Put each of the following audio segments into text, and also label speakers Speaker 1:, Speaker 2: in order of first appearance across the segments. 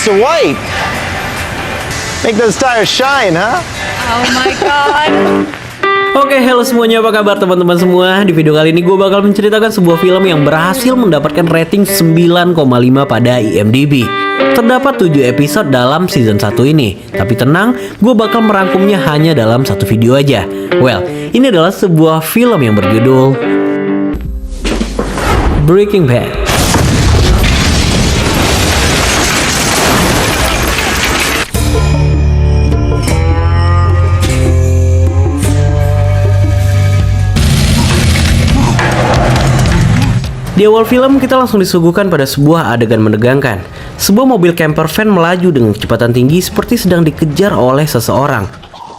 Speaker 1: Mr. White. Make those tires shine, huh?
Speaker 2: Oh my god.
Speaker 3: Oke, halo semuanya, apa kabar teman-teman semua? Di video kali ini gue bakal menceritakan sebuah film yang berhasil mendapatkan rating 9,5 pada IMDb. Terdapat 7 episode dalam season 1 ini. Tapi tenang, gue bakal merangkumnya hanya dalam satu video aja. Well, ini adalah sebuah film yang berjudul Breaking Bad. Di awal film, kita langsung disuguhkan pada sebuah adegan menegangkan. Sebuah mobil camper van melaju dengan kecepatan tinggi seperti sedang dikejar oleh seseorang.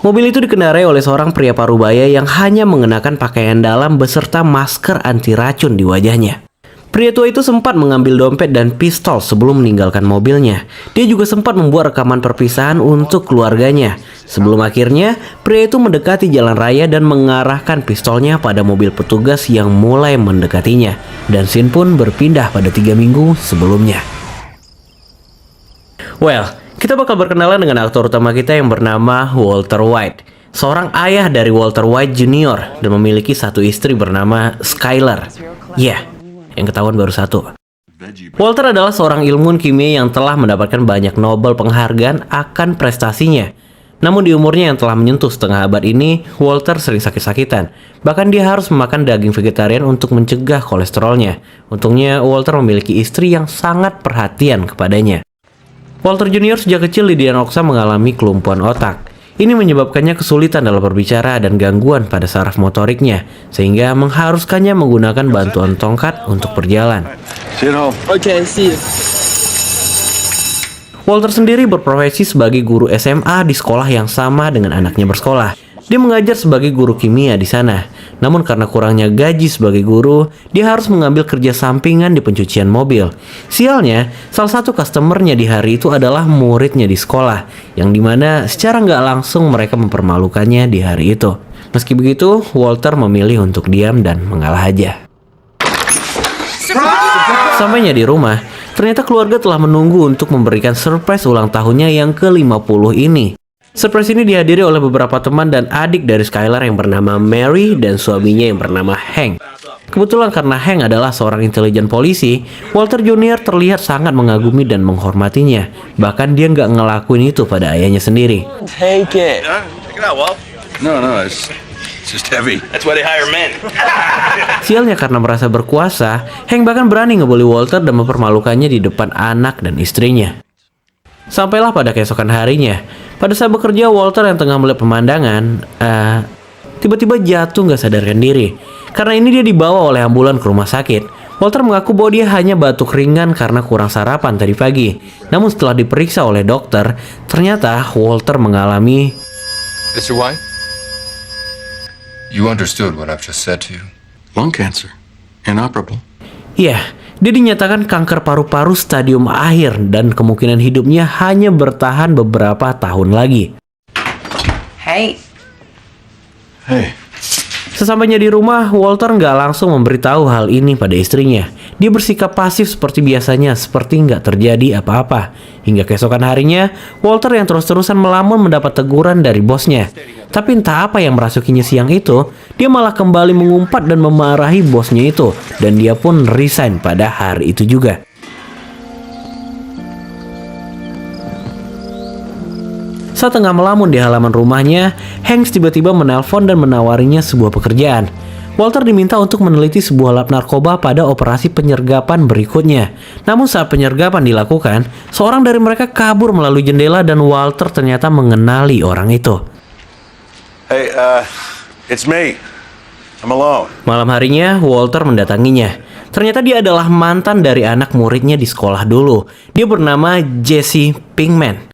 Speaker 3: Mobil itu dikendarai oleh seorang pria parubaya yang hanya mengenakan pakaian dalam beserta masker anti racun di wajahnya. Pria tua itu sempat mengambil dompet dan pistol sebelum meninggalkan mobilnya. Dia juga sempat membuat rekaman perpisahan untuk keluarganya. Sebelum akhirnya, pria itu mendekati jalan raya dan mengarahkan pistolnya pada mobil petugas yang mulai mendekatinya. Dan scene pun berpindah pada 3 minggu sebelumnya. Well, kita bakal berkenalan dengan aktor utama kita yang bernama Walter White. Seorang ayah dari Walter White Jr. dan memiliki satu istri bernama Skyler. Yang ketahuan baru satu. Walter adalah seorang ilmuwan kimia yang telah mendapatkan banyak Nobel penghargaan akan prestasinya. Namun di umurnya yang telah menyentuh setengah abad ini, Walter sering sakit-sakitan. Bahkan dia harus memakan daging vegetarian untuk mencegah kolesterolnya. Untungnya Walter memiliki istri yang sangat perhatian kepadanya. Walter Jr. sejak kecil didiagnosa mengalami kelumpuhan otak. Ini menyebabkannya kesulitan dalam berbicara dan gangguan pada saraf motoriknya, sehingga mengharuskannya menggunakan bantuan tongkat untuk berjalan. Walter sendiri berprofesi sebagai guru SMA di sekolah yang sama dengan anaknya bersekolah. Dia mengajar sebagai guru kimia di sana. Namun karena kurangnya gaji sebagai guru, dia harus mengambil kerja sampingan di pencucian mobil. Sialnya, salah satu customernya di hari itu adalah muridnya di sekolah, yang dimana secara nggak langsung mereka mempermalukannya di hari itu. Meski begitu, Walter memilih untuk diam dan mengalah aja. Sampainya di rumah, ternyata keluarga telah menunggu untuk memberikan surprise ulang tahunnya yang ke-50 ini. Surprise ini dihadiri oleh beberapa teman dan adik dari Skyler yang bernama Mary dan suaminya yang bernama Hank. Kebetulan karena Hank adalah seorang intelijen polisi, Walter Jr. terlihat sangat mengagumi dan menghormatinya. Bahkan dia nggak ngelakuin itu pada ayahnya sendiri.
Speaker 1: Take it.
Speaker 4: Check it out, Walt. No, it's just heavy. That's why they hire men.
Speaker 3: Sialnya karena merasa berkuasa, Hank bahkan berani ngebully Walter dan mempermalukannya di depan anak dan istrinya. Sampailah pada keesokan harinya. Pada saat bekerja, Walter yang tengah melihat pemandangan, tiba-tiba jatuh nggak sadarkan diri. Karena ini dia dibawa oleh ambulan ke rumah sakit. Walter mengaku bahwa dia hanya batuk ringan karena kurang sarapan tadi pagi. Namun setelah diperiksa oleh dokter, ternyata Walter mengalami
Speaker 5: Mr. White, you understood what I've just said to you.
Speaker 6: Lung cancer. Inoperable.
Speaker 3: Ya, dia dinyatakan kanker paru-paru stadium akhir dan kemungkinan hidupnya hanya bertahan beberapa tahun lagi.
Speaker 2: Hey.
Speaker 3: Sesampainya di rumah, Walter nggak langsung memberitahu hal ini pada istrinya. Dia bersikap pasif seperti biasanya, seperti nggak terjadi apa-apa. Hingga keesokan harinya, Walter yang terus-terusan melamun mendapat teguran dari bosnya. Tapi entah apa yang merasukinya siang itu, dia malah kembali mengumpat dan memarahi bosnya itu. Dan dia pun resign pada hari itu juga. Saat tengah melamun di halaman rumahnya, Hanks tiba-tiba menelpon dan menawarinya sebuah pekerjaan. Walter diminta untuk meneliti sebuah lab narkoba pada operasi penyergapan berikutnya. Namun saat penyergapan dilakukan, seorang dari mereka kabur melalui jendela dan Walter ternyata mengenali orang itu.
Speaker 4: Hey, it's me. I'm alone.
Speaker 3: Malam harinya, Walter mendatanginya. Ternyata dia adalah mantan dari anak muridnya di sekolah dulu. Dia bernama Jesse Pinkman.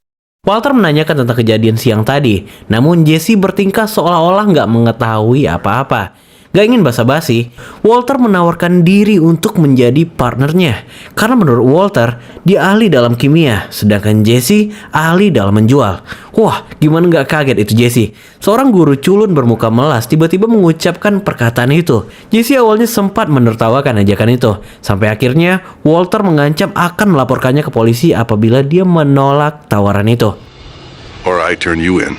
Speaker 3: Walter menanyakan tentang kejadian siang tadi, namun Jesse bertingkah seolah-olah nggak mengetahui apa-apa. Gak ingin basa-basi, Walter menawarkan diri untuk menjadi partnernya. Karena menurut Walter, dia ahli dalam kimia, sedangkan Jesse ahli dalam menjual. Wah, gimana gak kaget itu Jesse? Seorang guru culun bermuka melas tiba-tiba mengucapkan perkataan itu. Jesse awalnya sempat menertawakan ajakan itu, sampai akhirnya Walter mengancam akan melaporkannya ke polisi apabila dia menolak tawaran itu.
Speaker 4: Or I turn you in.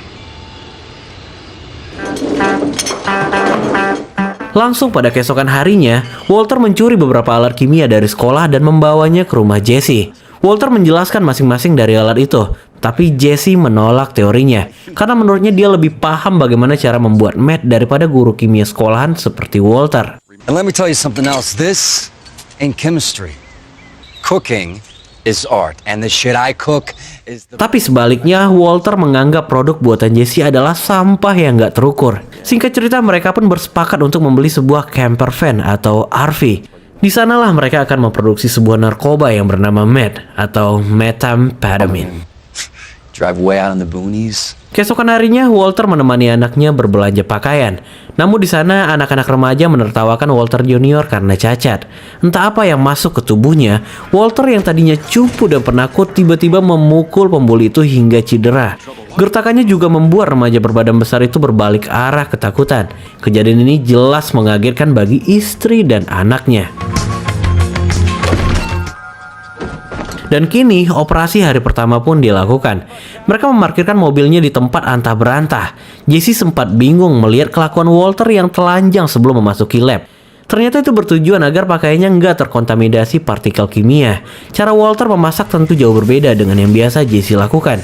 Speaker 3: Langsung pada keesokan harinya, Walter mencuri beberapa alat kimia dari sekolah dan membawanya ke rumah Jesse. Walter menjelaskan masing-masing dari alat itu, tapi Jesse menolak teorinya karena menurutnya dia lebih paham bagaimana cara membuat meth daripada guru kimia sekolahan seperti Walter.
Speaker 7: And let me tell you something else. This ain't chemistry. Cooking is art, and the shit I cook is the...
Speaker 3: Tapi sebaliknya, Walter menganggap produk buatan Jesse adalah sampah yang gak terukur. Singkat cerita, mereka pun bersepakat untuk membeli sebuah camper van atau RV. Di sanalah mereka akan memproduksi sebuah narkoba yang bernama meth atau methamphetamine.
Speaker 7: Drive way out in the boonies.
Speaker 3: Keesokan harinya, Walter menemani anaknya berbelanja pakaian. Namun di sana, anak-anak remaja menertawakan Walter Junior karena cacat. Entah apa yang masuk ke tubuhnya, Walter yang tadinya cupu dan penakut tiba-tiba memukul pembuli itu hingga cedera. Gertakannya juga membuat remaja berbadan besar itu berbalik arah ketakutan. Kejadian ini jelas mengagetkan bagi istri dan anaknya. Dan kini operasi hari pertama pun dilakukan. Mereka memarkirkan mobilnya di tempat antah berantah. Jesse sempat bingung melihat kelakuan Walter yang telanjang sebelum memasuki lab. Ternyata itu bertujuan agar pakaiannya nggak terkontaminasi partikel kimia. Cara Walter memasak tentu jauh berbeda dengan yang biasa Jesse lakukan.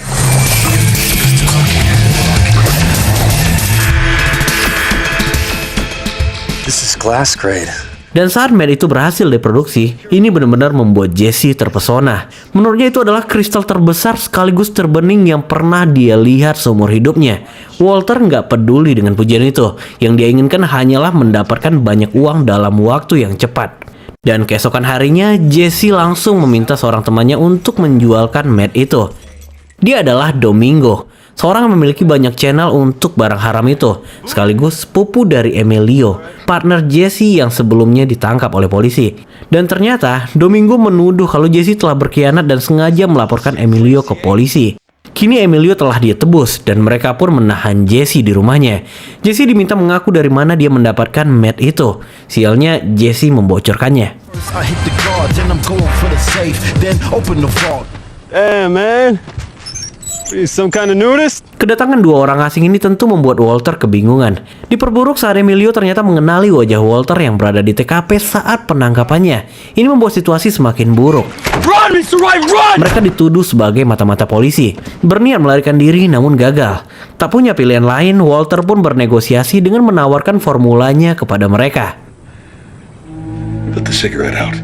Speaker 7: This is glass grade.
Speaker 3: Dan saat meth itu berhasil diproduksi, ini benar-benar membuat Jesse terpesona. Menurutnya itu adalah kristal terbesar sekaligus terbening yang pernah dia lihat seumur hidupnya. Walter nggak peduli dengan pujian itu. Yang dia inginkan hanyalah mendapatkan banyak uang dalam waktu yang cepat. Dan keesokan harinya, Jesse langsung meminta seorang temannya untuk menjualkan meth itu. Dia adalah Domingo, seorang yang memiliki banyak channel untuk barang haram itu, sekaligus sepupu dari Emilio, partner Jesse yang sebelumnya ditangkap oleh polisi. Dan ternyata, Domingo menuduh kalau Jesse telah berkhianat dan sengaja melaporkan Emilio ke polisi. Kini Emilio telah dia tebus dan mereka pun menahan Jesse di rumahnya. Jesse diminta mengaku dari mana dia mendapatkan meth itu. Sialnya, Jesse membocorkannya.
Speaker 1: Man. Some kind of nudist?
Speaker 3: Kedatangan dua orang asing ini tentu membuat Walter kebingungan. Diperburuk saat Emilio ternyata mengenali wajah Walter yang berada di TKP saat penangkapannya. Ini membuat situasi semakin buruk.
Speaker 1: Run, Mr. Wright, run!
Speaker 3: Mereka dituduh sebagai mata-mata polisi. Berniat melarikan diri namun gagal. Tak punya pilihan lain, Walter pun bernegosiasi dengan menawarkan formulanya kepada mereka.
Speaker 4: Put the cigarette out.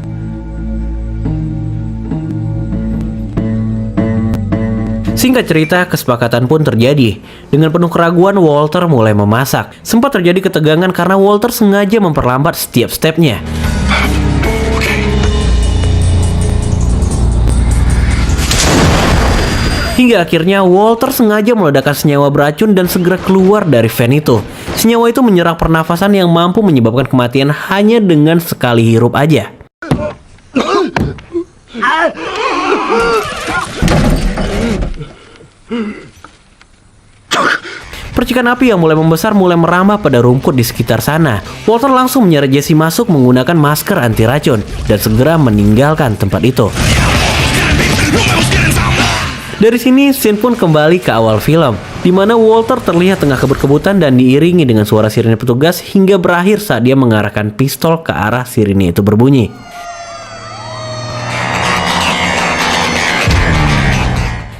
Speaker 3: Singkat cerita, kesepakatan pun terjadi. Dengan penuh keraguan, Walter mulai memasak. Sempat terjadi ketegangan karena Walter sengaja memperlambat setiap stepnya. Hingga akhirnya Walter sengaja meledakkan senyawa beracun dan segera keluar dari van itu. Senyawa itu menyerang pernafasan yang mampu menyebabkan kematian hanya dengan sekali hirup aja. Percikan api yang mulai membesar mulai merambah pada rumput di sekitar sana. Walter langsung menyeret Jesse masuk menggunakan masker anti racun dan segera meninggalkan tempat itu. Dari sini, scene pun kembali ke awal film, di mana Walter terlihat tengah kebut-kebutan dan diiringi dengan suara sirine petugas hingga berakhir saat dia mengarahkan pistol ke arah sirine itu berbunyi.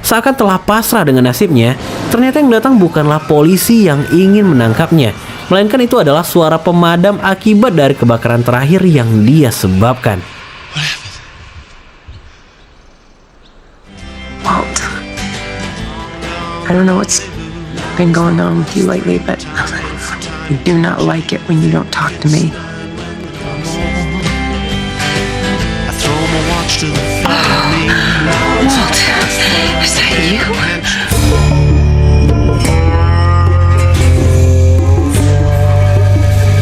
Speaker 3: Seakan telah pasrah dengan nasibnya, ternyata yang datang bukanlah polisi yang ingin menangkapnya, melainkan itu adalah suara pemadam akibat dari kebakaran terakhir yang dia sebabkan.
Speaker 8: Walt, I don't know what's been going on with you lately, but I do not like it when you don't talk to me. Walt, is that you?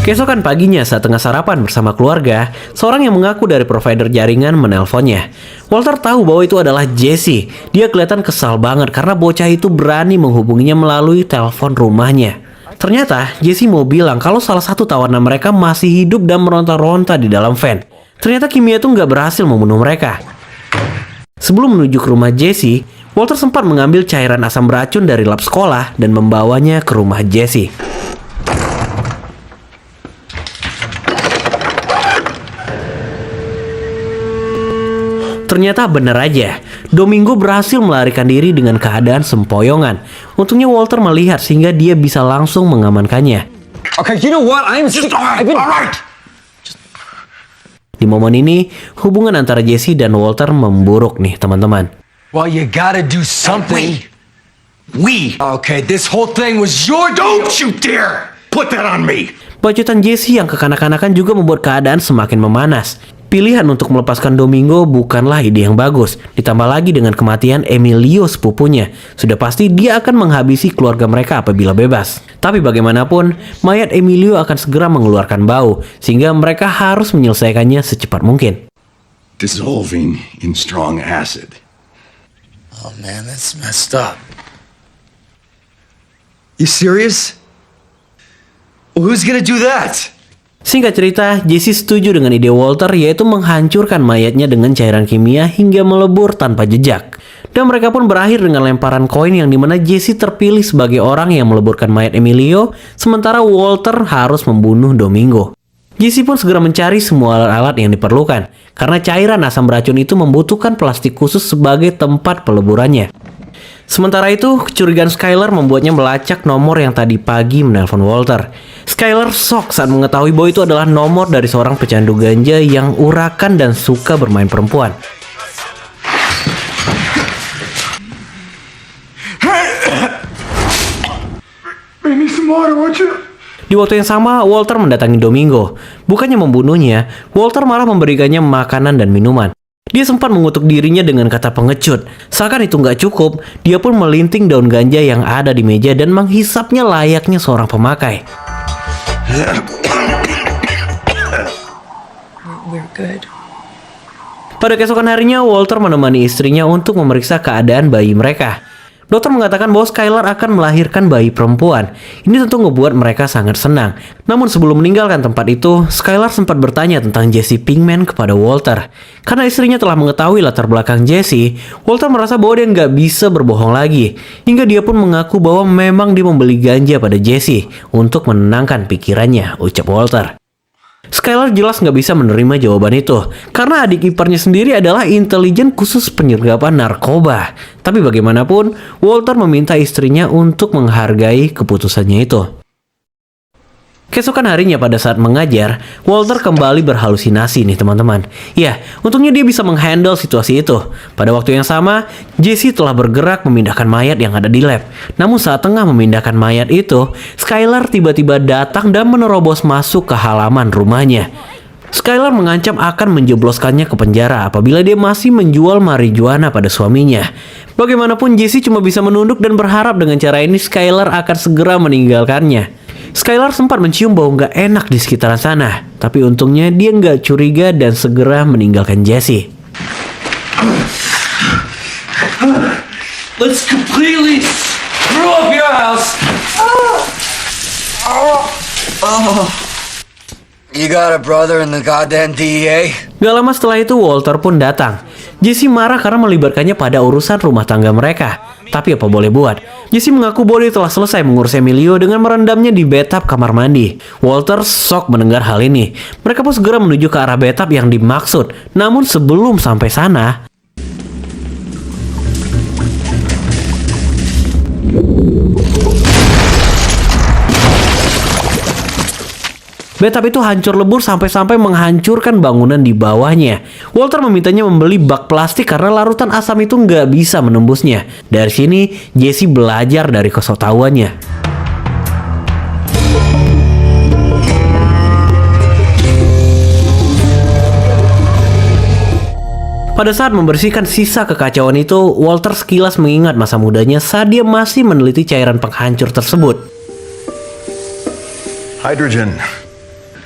Speaker 3: Keesokan paginya saat tengah sarapan bersama keluarga, seorang yang mengaku dari provider jaringan menelponnya. Walter tahu bahwa itu adalah Jesse. Dia kelihatan kesal banget karena bocah itu berani menghubunginya melalui telepon rumahnya. Ternyata Jesse mau bilang kalau salah satu tawanan mereka masih hidup dan meronta-ronta di dalam van. Ternyata kimia itu nggak berhasil membunuh mereka. Sebelum menuju ke rumah Jesse, Walter sempat mengambil cairan asam beracun dari lab sekolah dan membawanya ke rumah Jesse. Ternyata benar aja, Domingo berhasil melarikan diri dengan keadaan sempoyongan. Untungnya Walter melihat sehingga dia bisa langsung mengamankannya.
Speaker 7: Okay, you know what?
Speaker 3: Di momen ini, hubungan antara Jesse dan Walter memburuk nih teman-teman.
Speaker 7: Well, you gotta do something.
Speaker 4: We.
Speaker 7: Okay, this whole thing was your...
Speaker 4: Don't you dare put that on me.
Speaker 3: Bacotan Jesse yang kekanak-kanakan juga membuat keadaan semakin memanas. Pilihan untuk melepaskan Domingo bukanlah ide yang bagus. Ditambah lagi dengan kematian Emilio sepupunya. Sudah pasti dia akan menghabisi keluarga mereka apabila bebas. Tapi bagaimanapun, mayat Emilio akan segera mengeluarkan bau. Sehingga mereka harus menyelesaikannya secepat mungkin.
Speaker 4: Dissolving in strong acid.
Speaker 6: Oh man, that's messed up.
Speaker 7: You serious? Well, who's gonna do that?
Speaker 3: Singkat cerita, Jesse setuju dengan ide Walter yaitu menghancurkan mayatnya dengan cairan kimia hingga melebur tanpa jejak. Dan mereka pun berakhir dengan lemparan koin yang dimana Jesse terpilih sebagai orang yang meleburkan mayat Emilio, sementara Walter harus membunuh Domingo. Jesse pun segera mencari semua alat-alat yang diperlukan, karena cairan asam beracun itu membutuhkan plastik khusus sebagai tempat peleburannya. Sementara itu, kecurigaan Skyler membuatnya melacak nomor yang tadi pagi menelpon Walter. Skyler shock saat mengetahui bahwa itu adalah nomor dari seorang pecandu ganja yang urakan dan suka bermain perempuan. Di waktu yang sama, Walter mendatangi Domingo. Bukannya membunuhnya, Walter malah memberikannya makanan dan minuman. Dia sempat mengutuk dirinya dengan kata pengecut. Seakan itu nggak cukup, dia pun melinting daun ganja yang ada di meja dan menghisapnya layaknya seorang pemakai.
Speaker 8: We're good.
Speaker 3: Pada keesokan harinya, Walter menemani istrinya untuk memeriksa keadaan bayi mereka. Dokter mengatakan bahwa Skyler akan melahirkan bayi perempuan. Ini tentu ngebuat mereka sangat senang. Namun sebelum meninggalkan tempat itu, Skyler sempat bertanya tentang Jesse Pinkman kepada Walter. Karena istrinya telah mengetahui latar belakang Jesse, Walter merasa bahwa dia nggak bisa berbohong lagi. Hingga dia pun mengaku bahwa memang dia membeli ganja pada Jesse untuk menenangkan pikirannya, ucap Walter. Skyler jelas nggak bisa menerima jawaban itu, karena adik iparnya sendiri adalah intelijen khusus penyergapan narkoba. Tapi bagaimanapun, Walter meminta istrinya untuk menghargai keputusannya itu. Keesokan harinya pada saat mengajar, Walter kembali berhalusinasi nih teman-teman. Ya, untungnya dia bisa menghandle situasi itu. Pada waktu yang sama, Jesse telah bergerak memindahkan mayat yang ada di lab. Namun saat tengah memindahkan mayat itu, Skyler tiba-tiba datang dan menerobos masuk ke halaman rumahnya. Skyler mengancam akan menjebloskannya ke penjara apabila dia masih menjual marijuana pada suaminya. Bagaimanapun Jesse cuma bisa menunduk dan berharap dengan cara ini Skyler akan segera meninggalkannya. Skyler sempat mencium bau nggak enak di sekitaran sana, tapi untungnya dia nggak curiga dan segera meninggalkan Jesse.
Speaker 7: Let's completely screw up your house. You got a brother in the goddamn DEA?
Speaker 3: Gak lama setelah itu Walter pun datang. Jesse marah karena melibatkannya pada urusan rumah tangga mereka. Tapi apa boleh buat, Jesse mengaku bahwa dia telah selesai mengurus Emilio dengan merendamnya di bathtub kamar mandi. Walter shock mendengar hal ini. Mereka pun segera menuju ke arah bathtub yang dimaksud. Namun sebelum sampai sana, bathtub itu hancur lebur sampai-sampai menghancurkan bangunan di bawahnya. Walter memintanya membeli bak plastik karena larutan asam itu nggak bisa menembusnya. Dari sini, Jesse belajar dari kesotahuannya. Pada saat membersihkan sisa kekacauan itu, Walter sekilas mengingat masa mudanya saat dia masih meneliti cairan penghancur tersebut.
Speaker 6: Hydrogen.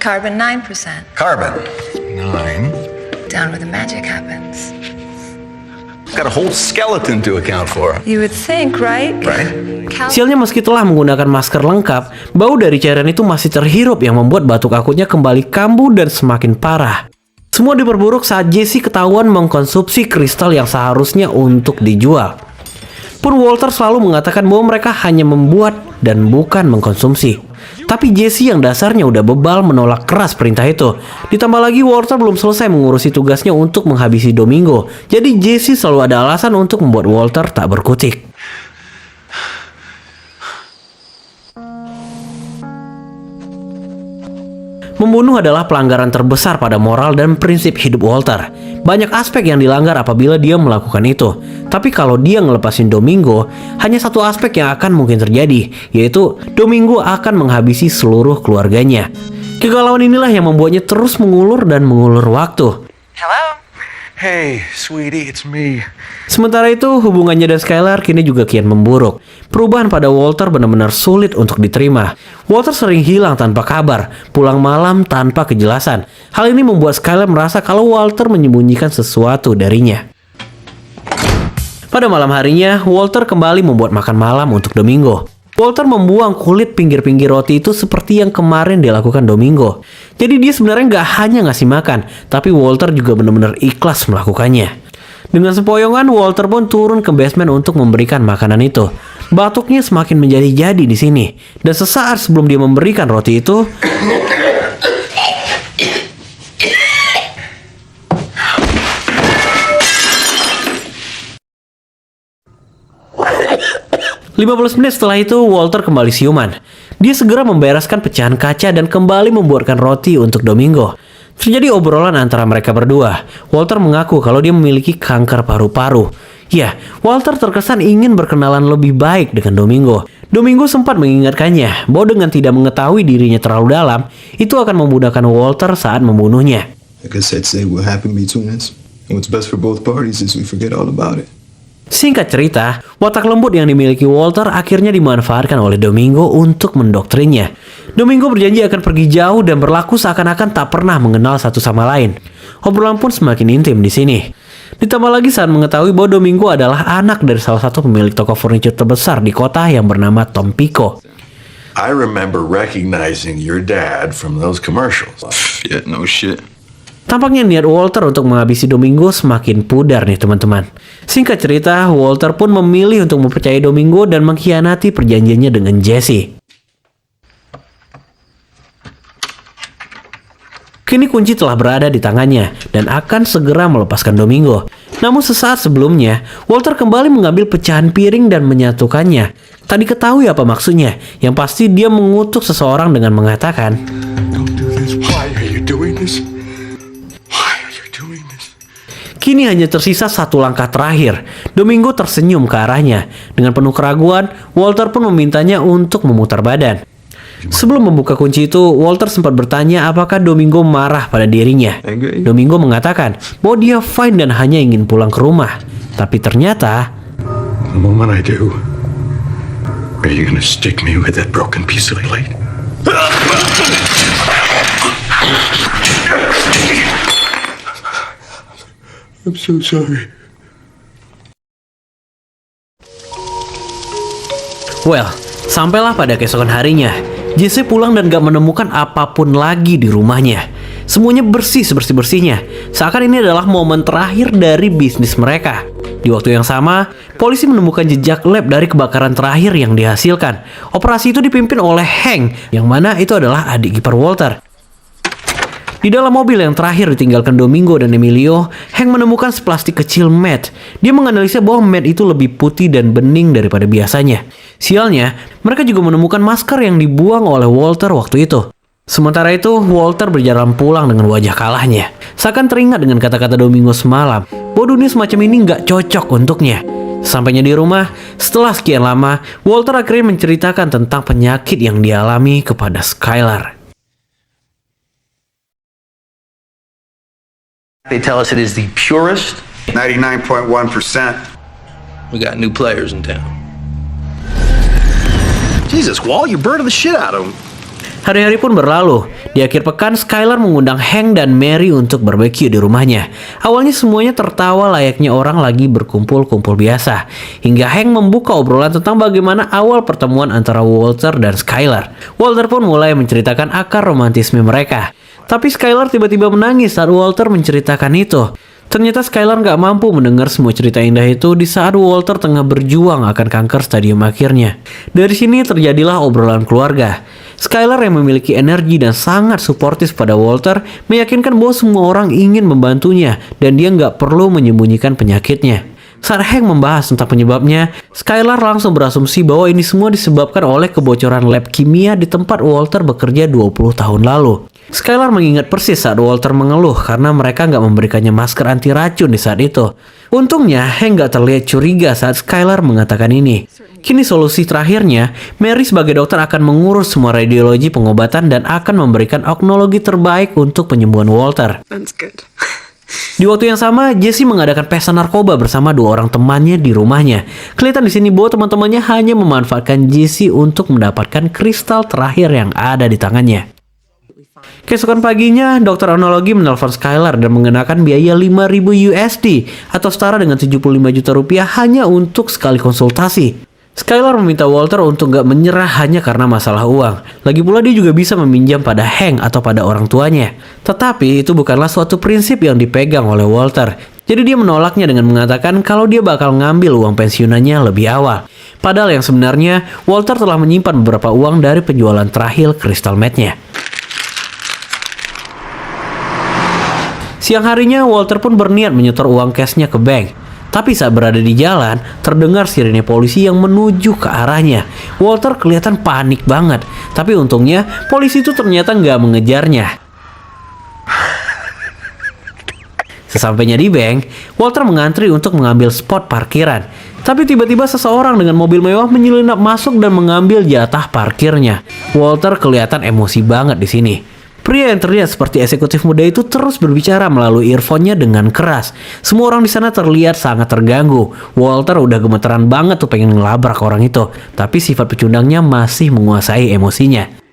Speaker 2: Carbon 9%.
Speaker 4: Carbon.
Speaker 5: 9.
Speaker 2: Down where the magic happens.
Speaker 4: Got a whole skeleton to account for.
Speaker 2: You would think, right?
Speaker 4: Right.
Speaker 3: Sialnya meski telah menggunakan masker lengkap, bau dari cairan itu masih terhirup yang membuat batuk akutnya kembali kambuh dan semakin parah. Semua diperburuk saat Jesse ketahuan mengkonsumsi kristal yang seharusnya untuk dijual. Pun Walter selalu mengatakan bahwa mereka hanya membuat dan bukan mengkonsumsi. Tapi Jesse yang dasarnya udah bebal menolak keras perintah itu. Ditambah lagi Walter belum selesai mengurusi tugasnya untuk menghabisi Domingo. Jadi Jesse selalu ada alasan untuk membuat Walter tak berkutik. Membunuh adalah pelanggaran terbesar pada moral dan prinsip hidup Walter. Banyak aspek yang dilanggar apabila dia melakukan itu. Tapi kalau dia ngelepasin Domingo, hanya satu aspek yang akan mungkin terjadi, yaitu Domingo akan menghabisi seluruh keluarganya. Kegalauan inilah yang membuatnya terus mengulur dan mengulur waktu.
Speaker 4: Hey, sweetie, it's me.
Speaker 3: Sementara itu, hubungannya dan Skylar kini juga kian memburuk. Perubahan pada Walter benar-benar sulit untuk diterima. Walter sering hilang tanpa kabar, pulang malam tanpa kejelasan. Hal ini membuat Skylar merasa kalau Walter menyembunyikan sesuatu darinya. Pada malam harinya, Walter kembali membuat makan malam untuk Domingo. Walter membuang kulit pinggir-pinggir roti itu seperti yang kemarin dilakukan Domingo. Jadi dia sebenarnya nggak hanya ngasih makan, tapi Walter juga benar-benar ikhlas melakukannya. Dengan sepoyongan, Walter pun turun ke basement untuk memberikan makanan itu. Batuknya semakin menjadi-jadi di sini. Dan sesaat sebelum dia memberikan roti itu, 15 menit setelah itu, Walter kembali siuman. Dia segera membereskan pecahan kaca dan kembali membuatkan roti untuk Domingo. Terjadi obrolan antara mereka berdua. Walter mengaku kalau dia memiliki kanker paru-paru. Ya, Walter terkesan ingin berkenalan lebih baik dengan Domingo. Domingo sempat mengingatkannya bahwa dengan tidak mengetahui dirinya terlalu dalam, itu akan memudahkan Walter saat membunuhnya.
Speaker 9: Like I said, say what happened between us. And what's best for both parties is we forget all about it.
Speaker 3: Singkat cerita, watak lembut yang dimiliki Walter akhirnya dimanfaatkan oleh Domingo untuk mendoktrinnya. Domingo berjanji akan pergi jauh dan berlaku seakan-akan tak pernah mengenal satu sama lain. Obrolan pun semakin intim di sini. Ditambah lagi saat mengetahui bahwa Domingo adalah anak dari salah satu pemilik toko furniture terbesar di kota yang bernama Tom Pico.
Speaker 10: I remember recognizing your dad from those commercials.
Speaker 4: Yeah, no shit.
Speaker 3: Tampaknya niat Walter untuk menghabisi Domingo semakin pudar nih teman-teman. Singkat cerita, Walter pun memilih untuk mempercayai Domingo dan mengkhianati perjanjiannya dengan Jesse. Kini kunci telah berada di tangannya dan akan segera melepaskan Domingo. Namun sesaat sebelumnya, Walter kembali mengambil pecahan piring dan menyatukannya. Tak diketahui apa maksudnya, yang pasti dia mengutuk seseorang dengan mengatakan,
Speaker 10: Don't do this. Why are you doing this?
Speaker 3: Kini hanya tersisa satu langkah terakhir. Domingo tersenyum ke arahnya. Dengan penuh keraguan, Walter pun memintanya untuk memutar badan. Sebelum membuka kunci itu, Walter sempat bertanya apakah Domingo marah pada dirinya. Domingo mengatakan bahwa dia fine dan hanya ingin pulang ke rumah. Tapi ternyata,
Speaker 10: The moment I do, are you gonna stick me with that broken piece of plate? I'm so sorry.
Speaker 3: well, sampailah pada keesokan harinya. Jesse pulang dan gak menemukan apapun lagi di rumahnya. Semuanya bersih sebersih-bersihnya. Seakan ini adalah momen terakhir dari bisnis mereka. Di waktu yang sama, polisi menemukan jejak lab dari kebakaran terakhir yang dihasilkan. Operasi itu dipimpin oleh Hank, yang mana itu adalah adik ipar Walter. Di dalam mobil yang terakhir ditinggalkan Domingo dan Emilio, Hank menemukan seplastik kecil Matt. Dia menganalisa bahwa Matt itu lebih putih dan bening daripada biasanya. Sialnya, mereka juga menemukan masker yang dibuang oleh Walter waktu itu. Sementara itu, Walter berjalan pulang dengan wajah kalahnya. Seakan teringat dengan kata-kata Domingo semalam, bahwa dunia semacam ini nggak cocok untuknya. Sampainya di rumah, setelah sekian lama, Walter akhirnya menceritakan tentang penyakit yang dialami kepada Skylar.
Speaker 4: They tell us it is the purest.
Speaker 1: 99.1%.
Speaker 4: We got new players in town.
Speaker 1: Jesus, Wall, you burned the shit out of him.
Speaker 3: Hari-hari pun berlalu. Di akhir pekan, Skylar mengundang Hank dan Mary untuk barbecue di rumahnya. Awalnya semuanya tertawa layaknya orang lagi berkumpul-kumpul biasa. Hingga Hank membuka obrolan tentang bagaimana awal pertemuan antara Walter dan Skylar. Walter pun mulai menceritakan akar romantisme mereka. Tapi Skylar tiba-tiba menangis saat Walter menceritakan itu. Ternyata Skylar nggak mampu mendengar semua cerita indah itu di saat Walter tengah berjuang akan kanker stadium akhirnya. Dari sini terjadilah obrolan keluarga. Skylar yang memiliki energi dan sangat suportif pada Walter meyakinkan bahwa semua orang ingin membantunya dan dia nggak perlu menyembunyikan penyakitnya. Saat Hank membahas tentang penyebabnya, Skylar langsung berasumsi bahwa ini semua disebabkan oleh kebocoran lab kimia di tempat Walter bekerja 20 tahun lalu. Skylar mengingat persis saat Walter mengeluh karena mereka nggak memberikannya masker anti racun di saat itu. Untungnya, Hank nggak terlihat curiga saat Skylar mengatakan ini. Kini solusi terakhirnya, Mary sebagai dokter akan mengurus semua radiologi pengobatan dan akan memberikan oknologi terbaik untuk penyembuhan Walter.
Speaker 8: That's good.
Speaker 3: Di waktu yang sama, Jesse mengadakan pesta narkoba bersama 2 orang temannya di rumahnya. Kelihatan di sini bahwa teman-temannya hanya memanfaatkan Jesse untuk mendapatkan kristal terakhir yang ada di tangannya. Keesokan paginya, dokter onkologi menelpon Skylar dan mengenakan biaya 5.000 USD atau setara dengan 75 juta rupiah hanya untuk sekali konsultasi. Skylar meminta Walter untuk gak menyerah hanya karena masalah uang. Lagi pula dia juga bisa meminjam pada Hank atau pada orang tuanya. Tetapi itu bukanlah suatu prinsip yang dipegang oleh Walter. Jadi dia menolaknya dengan mengatakan kalau dia bakal ngambil uang pensiunannya lebih awal. Padahal yang sebenarnya Walter telah menyimpan beberapa uang dari penjualan terakhir crystal meth-nya. Siang harinya Walter pun berniat menyetor uang cashnya ke bank. Tapi saat berada di jalan, terdengar sirene polisi yang menuju ke arahnya. Walter kelihatan panik banget. Tapi untungnya, polisi itu ternyata nggak mengejarnya. Sesampainya di bank, Walter mengantri untuk mengambil spot parkiran. Tapi tiba-tiba seseorang dengan mobil mewah menyelinap masuk dan mengambil jatah parkirnya. Walter kelihatan emosi banget di sini. Pria yang terlihat seperti eksekutif muda itu terus berbicara melalui earphone-nya dengan keras. Semua orang di sana terlihat sangat terganggu. Walter udah gemeteran banget tuh pengen ngelabrak orang itu. Tapi sifat pecundangnya masih menguasai emosinya.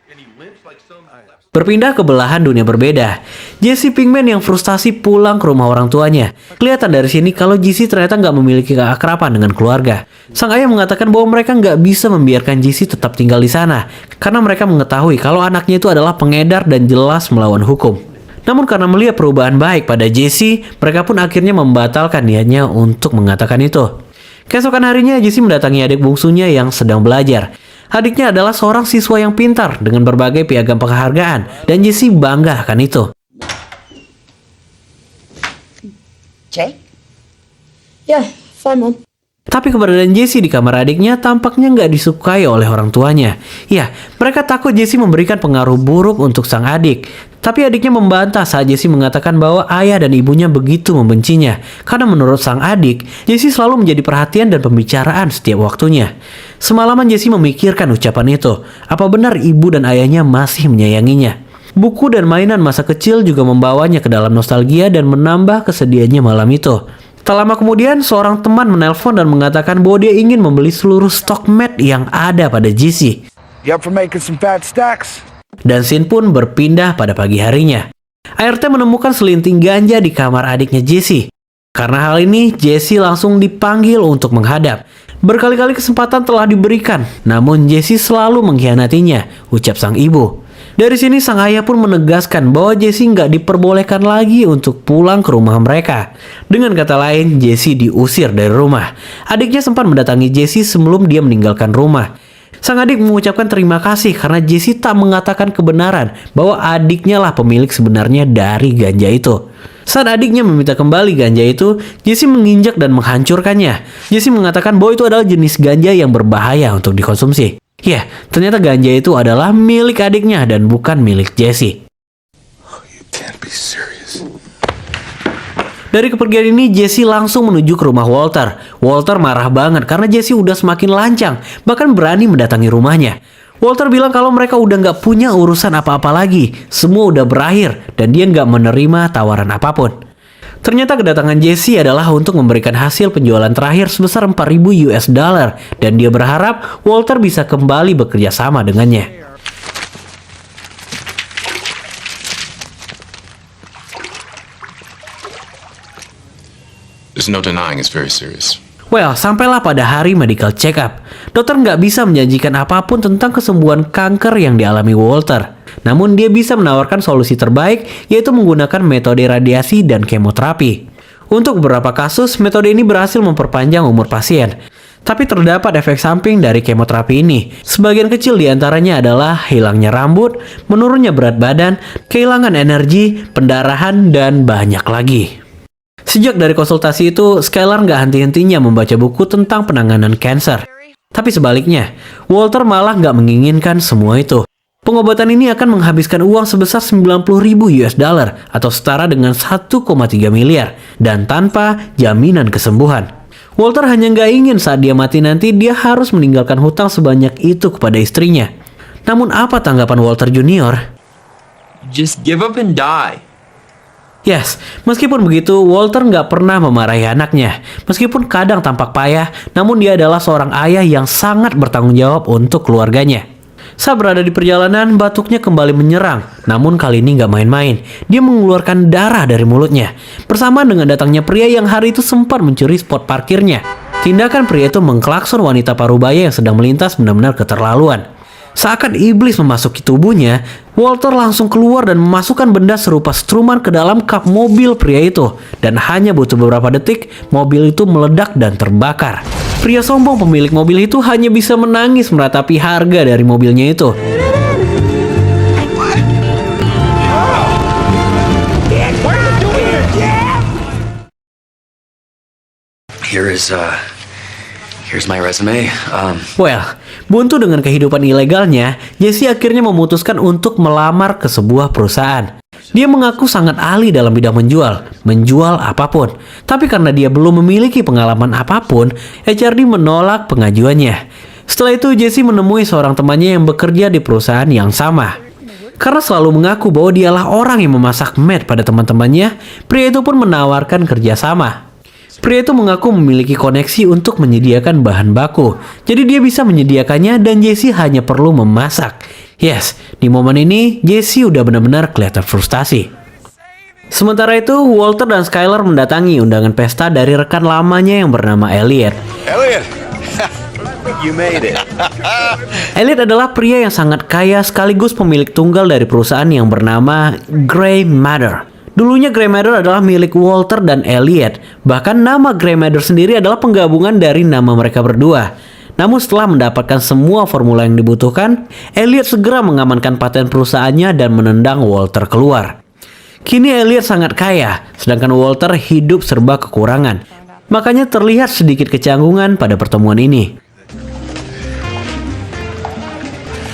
Speaker 3: Berpindah ke belahan dunia berbeda. Jesse Pinkman yang frustasi pulang ke rumah orang tuanya. Kelihatan dari sini kalau Jesse ternyata nggak memiliki keakraban dengan keluarga. Sang ayah mengatakan bahwa mereka nggak bisa membiarkan Jesse tetap tinggal di sana. Karena mereka mengetahui kalau anaknya itu adalah pengedar dan jelas melawan hukum. Namun karena melihat perubahan baik pada Jesse, mereka pun akhirnya membatalkan niatnya untuk mengatakan itu. Keesokan harinya Jesse mendatangi adik bungsunya yang sedang belajar. Adiknya adalah seorang siswa yang pintar dengan berbagai piagam penghargaan dan Jesse bangga akan itu.
Speaker 11: Jay? Yeah, fine, Mom.
Speaker 3: Tapi keberadaan Jesse di kamar adiknya tampaknya nggak disukai oleh orang tuanya. Ya, mereka takut Jesse memberikan pengaruh buruk untuk sang adik. Tapi adiknya membantah saat Jesse mengatakan bahwa ayah dan ibunya begitu membencinya. Karena menurut sang adik, Jesse selalu menjadi perhatian dan pembicaraan setiap waktunya. Semalaman Jesse memikirkan ucapan itu. Apa benar ibu dan ayahnya masih menyayanginya? Buku dan mainan masa kecil juga membawanya ke dalam nostalgia dan menambah kesedihannya malam itu. Tak lama kemudian, seorang teman menelpon dan mengatakan bahwa dia ingin membeli seluruh stok meth yang ada pada Jesse.
Speaker 6: You up for making some fat stacks?
Speaker 3: Dan scene pun berpindah pada pagi harinya. ART menemukan selinting ganja di kamar adiknya Jesse. Karena hal ini, Jesse langsung dipanggil untuk menghadap. Berkali-kali kesempatan telah diberikan, namun Jesse selalu mengkhianatinya, ucap sang ibu. Dari sini sang ayah pun menegaskan bahwa Jesse nggak diperbolehkan lagi untuk pulang ke rumah mereka. Dengan kata lain, Jesse diusir dari rumah. Adiknya sempat mendatangi Jesse sebelum dia meninggalkan rumah. Sang adik mengucapkan terima kasih karena Jesse tak mengatakan kebenaran bahwa adiknya lah pemilik sebenarnya dari ganja itu. Saat adiknya meminta kembali ganja itu, Jesse menginjak dan menghancurkannya. Jesse mengatakan bahwa itu adalah jenis ganja yang berbahaya untuk dikonsumsi. Ya, ternyata ganja itu adalah milik adiknya dan bukan milik Jesse.
Speaker 6: You can't be serious.
Speaker 3: Dari kepergian ini, Jesse langsung menuju ke rumah Walter. Walter marah banget karena Jesse udah semakin lancang, bahkan berani mendatangi rumahnya. Walter bilang kalau mereka udah nggak punya urusan apa-apa lagi, semua udah berakhir, dan dia nggak menerima tawaran apapun. Ternyata kedatangan Jesse adalah untuk memberikan hasil penjualan terakhir sebesar 4.000 US dollar, dan dia berharap Walter bisa kembali bekerja sama dengannya.
Speaker 5: There's no denying it's very serious.
Speaker 3: Well, sampailah pada hari medical check-up. Dokter nggak bisa menjanjikan apapun tentang kesembuhan kanker yang dialami Walter. Namun dia bisa menawarkan solusi terbaik, yaitu menggunakan metode radiasi dan kemoterapi. Untuk beberapa kasus, metode ini berhasil memperpanjang umur pasien. Tapi terdapat efek samping dari kemoterapi ini. Sebagian kecil diantaranya adalah hilangnya rambut, menurunnya berat badan, kehilangan energi, pendarahan, dan banyak lagi. Sejak dari konsultasi itu, Skylar nggak henti-hentinya membaca buku tentang penanganan kanker. Tapi sebaliknya, Walter malah nggak menginginkan semua itu. Pengobatan ini akan menghabiskan uang sebesar 90.000 US dollar atau setara dengan 1,3 miliar dan tanpa jaminan kesembuhan. Walter hanya nggak ingin saat dia mati nanti dia harus meninggalkan hutang sebanyak itu kepada istrinya. Namun apa tanggapan Walter Junior?
Speaker 12: Just give up and die.
Speaker 3: Yes, meskipun begitu, Walter nggak pernah memarahi anaknya. Meskipun kadang tampak payah, namun dia adalah seorang ayah yang sangat bertanggung jawab untuk keluarganya. Saat berada di perjalanan, batuknya kembali menyerang. Namun kali ini nggak main-main. Dia mengeluarkan darah dari mulutnya. Bersamaan dengan datangnya pria yang hari itu sempat mencuri spot parkirnya. Tindakan pria itu mengklakson wanita parubaya yang sedang melintas benar-benar keterlaluan. Seakan iblis memasuki tubuhnya, Walter langsung keluar dan memasukkan benda serupa struman ke dalam kap mobil pria itu. Dan hanya butuh beberapa detik, mobil itu meledak dan terbakar. Pria sombong pemilik mobil itu hanya bisa menangis meratapi harga dari mobilnya itu.
Speaker 12: Here's my resume.
Speaker 3: Well, buntu dengan kehidupan ilegalnya, Jesse akhirnya memutuskan untuk melamar ke sebuah perusahaan. Dia mengaku sangat ahli dalam bidang menjual apapun. Tapi karena dia belum memiliki pengalaman apapun, HRD menolak pengajuannya. Setelah itu, Jesse menemui seorang temannya yang bekerja di perusahaan yang sama. Karena selalu mengaku bahwa dialah orang yang memasak mad pada teman-temannya, pria itu pun menawarkan kerjasama. Pria itu mengaku memiliki koneksi untuk menyediakan bahan baku. Jadi dia bisa menyediakannya dan Jesse hanya perlu memasak. Yes, di momen ini Jesse udah benar-benar kelihatan frustasi. Sementara itu, Walter dan Skylar mendatangi undangan pesta dari rekan lamanya yang bernama Elliot.
Speaker 1: Elliot, you made it.
Speaker 3: Elliot adalah pria yang sangat kaya sekaligus pemilik tunggal dari perusahaan yang bernama Grey Matter. Dulunya Grey Matter adalah milik Walter dan Elliot. Bahkan nama Grey Matter sendiri adalah penggabungan dari nama mereka berdua. Namun setelah mendapatkan semua formula yang dibutuhkan, Elliot segera mengamankan paten perusahaannya dan menendang Walter keluar. Kini Elliot sangat kaya, sedangkan Walter hidup serba kekurangan. Makanya terlihat sedikit kecanggungan pada pertemuan ini.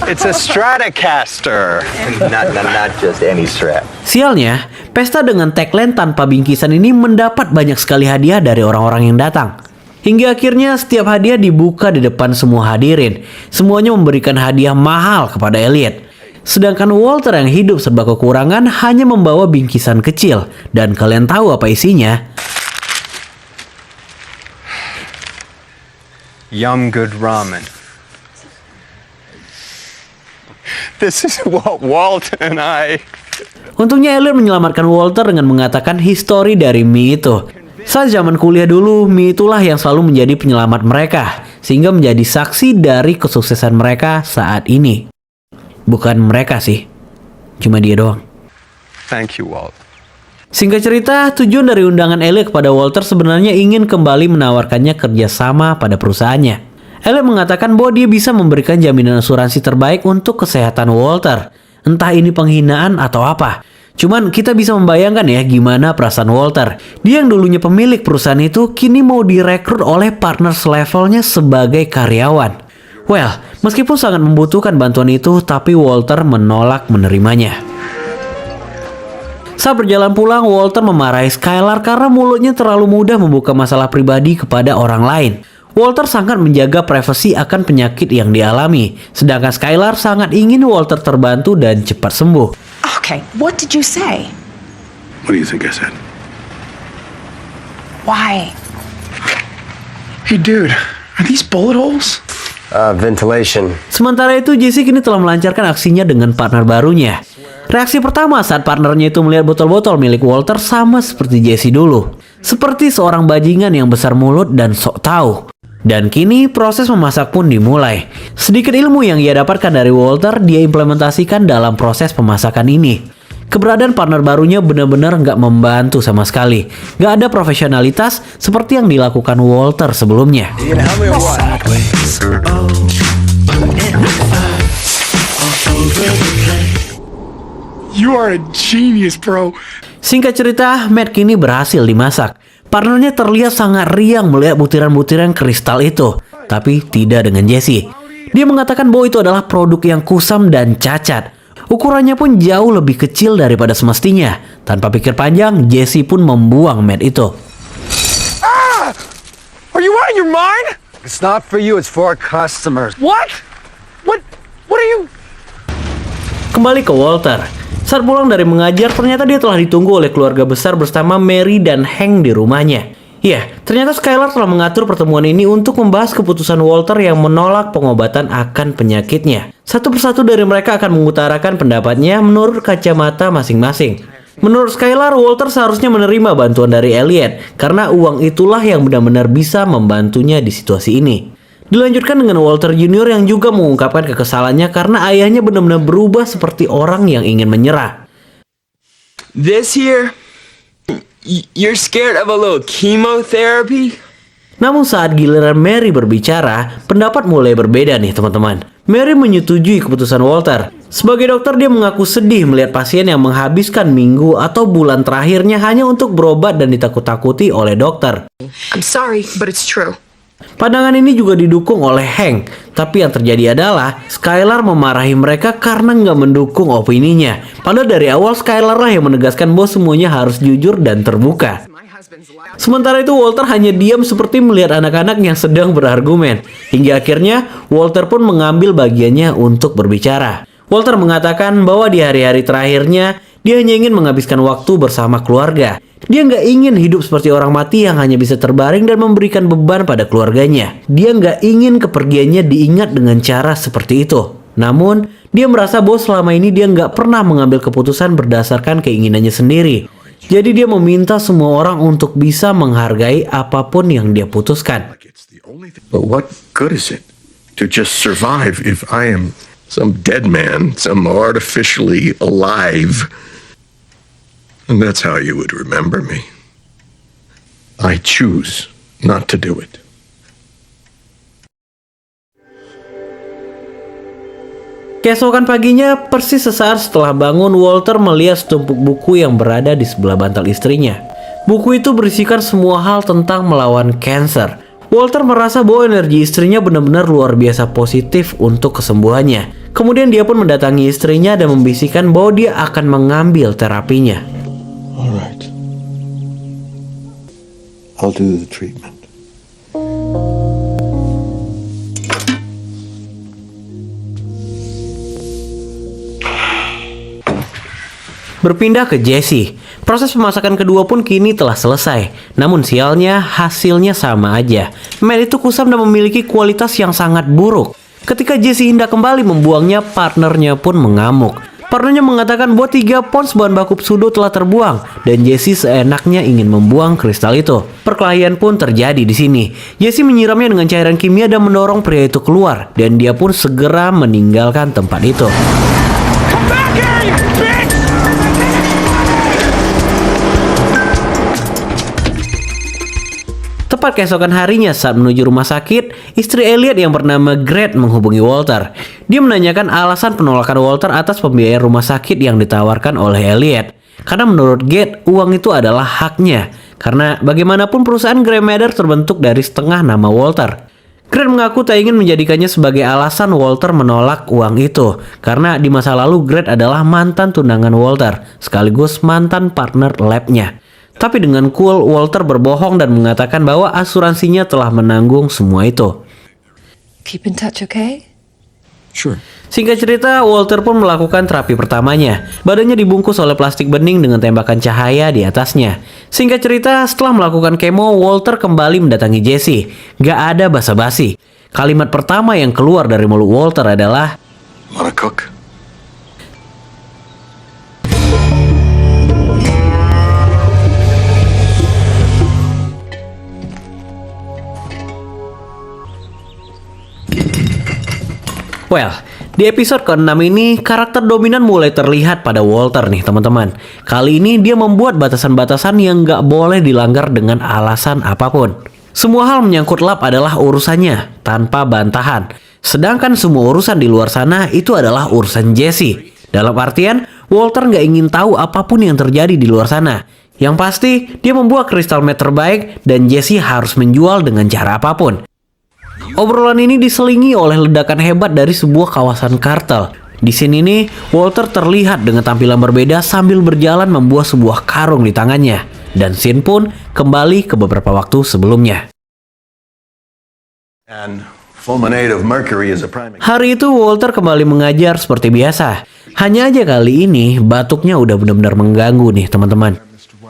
Speaker 1: It's a Stratocaster. Not just any Strat.
Speaker 3: Sialnya, pesta dengan tagline tanpa bingkisan ini mendapat banyak sekali hadiah dari orang-orang yang datang. Hingga akhirnya setiap hadiah dibuka di depan semua hadirin. Semuanya memberikan hadiah mahal kepada Elliot. Sedangkan Walter yang hidup serba kekurangan hanya membawa bingkisan kecil. Dan kalian tahu apa isinya?
Speaker 1: Yum Good Ramen. This is what Walt and I...
Speaker 3: Untungnya Elliot menyelamatkan Walter dengan mengatakan histori dari mie itu. Saat zaman kuliah dulu, mie itulah yang selalu menjadi penyelamat mereka, sehingga menjadi saksi dari kesuksesan mereka saat ini. Bukan mereka sih, cuma dia doang.
Speaker 1: Thank you, Walt.
Speaker 3: Singkat cerita, tujuan dari undangan Elliot kepada Walter sebenarnya ingin kembali menawarkannya kerjasama pada perusahaannya. Elliot mengatakan bahwa dia bisa memberikan jaminan asuransi terbaik untuk kesehatan Walter. Entah ini penghinaan atau apa. Cuman kita bisa membayangkan ya gimana perasaan Walter. Dia yang dulunya pemilik perusahaan itu kini mau direkrut oleh partner selevelnya sebagai karyawan. Well, meskipun sangat membutuhkan bantuan itu, tapi Walter menolak menerimanya. Saat berjalan pulang, Walter memarahi Skylar karena mulutnya terlalu mudah membuka masalah pribadi kepada orang lain. Walter sangat menjaga privasi akan penyakit yang dialami, sedangkan Skylar sangat ingin Walter terbantu dan cepat sembuh.
Speaker 8: Okay, what did you say?
Speaker 10: What do you think I said?
Speaker 8: Why?
Speaker 10: Hey, dude, are these bullet holes?
Speaker 1: Ventilation.
Speaker 3: Sementara itu, Jesse kini telah melancarkan aksinya dengan partner barunya. Reaksi pertama saat partnernya itu melihat botol-botol milik Walter sama seperti Jesse dulu. seperti seorang bajingan yang besar mulut dan sok tahu. Dan kini proses memasak pun dimulai. Sedikit ilmu yang ia dapatkan dari Walter dia implementasikan dalam proses pemasakan ini. Keberadaan partner barunya benar-benar nggak membantu sama sekali. Nggak ada profesionalitas seperti yang dilakukan Walter sebelumnya.
Speaker 6: You are a genius, bro.
Speaker 3: Singkat cerita, Matt kini berhasil dimasak. Partnernya terlihat sangat riang melihat butiran-butiran kristal itu, tapi tidak dengan Jesse. Dia mengatakan bahwa itu adalah produk yang kusam dan cacat. Ukurannya pun jauh lebih kecil daripada semestinya. Tanpa pikir panjang, Jesse pun membuang Matt itu.
Speaker 6: Ah! Are you out of your mind?
Speaker 7: It's not for you, it's for our customers.
Speaker 6: What? What are you?
Speaker 3: Kembali ke Walter. Saat pulang dari mengajar, ternyata dia telah ditunggu oleh keluarga besar bersama Mary dan Hank di rumahnya. Ya, ternyata Skylar telah mengatur pertemuan ini untuk membahas keputusan Walter yang menolak pengobatan akan penyakitnya. Satu persatu dari mereka akan mengutarakan pendapatnya menurut kacamata masing-masing. Menurut Skylar, Walter seharusnya menerima bantuan dari Elliot karena uang itulah yang benar-benar bisa membantunya di situasi ini. Dilanjutkan dengan Walter Jr. yang juga mengungkapkan kekesalannya karena ayahnya benar-benar berubah seperti orang yang ingin menyerah.
Speaker 12: This here, you're scared of a little chemotherapy?
Speaker 3: Namun saat giliran Mary berbicara, pendapat mulai berbeda nih teman-teman. Mary menyetujui keputusan Walter. Sebagai dokter dia mengaku sedih melihat pasien yang menghabiskan minggu atau bulan terakhirnya hanya untuk berobat dan ditakut-takuti oleh dokter.
Speaker 8: I'm sorry, but it's true.
Speaker 3: Pandangan ini juga didukung oleh Hank. Tapi yang terjadi adalah Skylar memarahi mereka karena nggak mendukung opininya. Padahal dari awal Skylar lah yang menegaskan bahwa semuanya harus jujur dan terbuka. Sementara itu Walter hanya diam seperti melihat anak-anak yang sedang berargumen. Hingga akhirnya Walter pun mengambil bagiannya untuk berbicara. Walter mengatakan bahwa di hari-hari terakhirnya dia hanya ingin menghabiskan waktu bersama keluarga. Dia nggak ingin hidup seperti orang mati yang hanya bisa terbaring dan memberikan beban pada keluarganya. Dia nggak ingin kepergiannya diingat dengan cara seperti itu. Namun, dia merasa bahwa selama ini dia nggak pernah mengambil keputusan berdasarkan keinginannya sendiri. Jadi dia meminta semua orang untuk bisa menghargai apapun yang dia putuskan.
Speaker 10: But what good is it to just survive if I am some dead man, some artificially alive? And that's how you would remember me. I choose not to do it.
Speaker 3: Keesokan paginya, persis sesaat setelah bangun, Walter melihat setumpuk buku yang berada di sebelah bantal istrinya. Buku itu berisikan semua hal tentang melawan kanker. Walter merasa bahwa energi istrinya benar-benar luar biasa positif untuk kesembuhannya. Kemudian dia pun mendatangi istrinya dan membisikkan bahwa dia akan mengambil terapinya.
Speaker 6: All right. I'll do the treatment.
Speaker 3: Berpindah ke Jesse. Proses pemasakan kedua pun kini telah selesai. Namun sialnya, hasilnya sama aja. Matt itu kusam dan memiliki kualitas yang sangat buruk. Ketika Jesse hendak kembali membuangnya, partnernya pun mengamuk. Partnernya mengatakan bahwa 3 pons bahan baku pseudo telah terbuang dan Jesse seenaknya ingin membuang kristal itu. Perkelahian pun terjadi di sini. Jesse menyiramnya dengan cairan kimia dan mendorong pria itu keluar dan dia pun segera meninggalkan tempat itu. Tepat keesokan harinya saat menuju rumah sakit, istri Elliot yang bernama Gret menghubungi Walter. Dia menanyakan alasan penolakan Walter atas pembiayaan rumah sakit yang ditawarkan oleh Elliot. Karena menurut Gret, uang itu adalah haknya. Karena bagaimanapun perusahaan Grey Matter terbentuk dari setengah nama Walter. Gret mengaku tak ingin menjadikannya sebagai alasan Walter menolak uang itu. Karena di masa lalu Gret adalah mantan tunangan Walter, sekaligus mantan partner labnya. Tapi dengan cool, Walter berbohong dan mengatakan bahwa asuransinya telah menanggung semua itu.
Speaker 2: Keep in touch, okay?
Speaker 10: Sure.
Speaker 3: Singkat cerita, Walter pun melakukan terapi pertamanya. Badannya dibungkus oleh plastik bening dengan tembakan cahaya di atasnya. Singkat cerita, setelah melakukan kemo, Walter kembali mendatangi Jesse. Gak ada basa-basi. Kalimat pertama yang keluar dari mulut Walter adalah,
Speaker 10: Wanna cook?
Speaker 3: Well, di episode ke-6 ini, karakter dominan mulai terlihat pada Walter nih teman-teman. Kali ini dia membuat batasan-batasan yang nggak boleh dilanggar dengan alasan apapun. Semua hal menyangkut lab adalah urusannya, tanpa bantahan. Sedangkan semua urusan di luar sana itu adalah urusan Jesse. Dalam artian, Walter nggak ingin tahu apapun yang terjadi di luar sana. Yang pasti, dia membuat crystal meth terbaik dan Jesse harus menjual dengan cara apapun. Obrolan ini diselingi oleh ledakan hebat dari sebuah kawasan kartel. Di sini nih, Walter terlihat dengan tampilan berbeda sambil berjalan membuat sebuah karung di tangannya. Dan scene pun kembali ke beberapa waktu sebelumnya.
Speaker 1: And fulminate of mercury is a prime.
Speaker 3: Hari itu Walter kembali mengajar seperti biasa. Hanya aja kali ini batuknya udah benar-benar mengganggu nih teman-teman.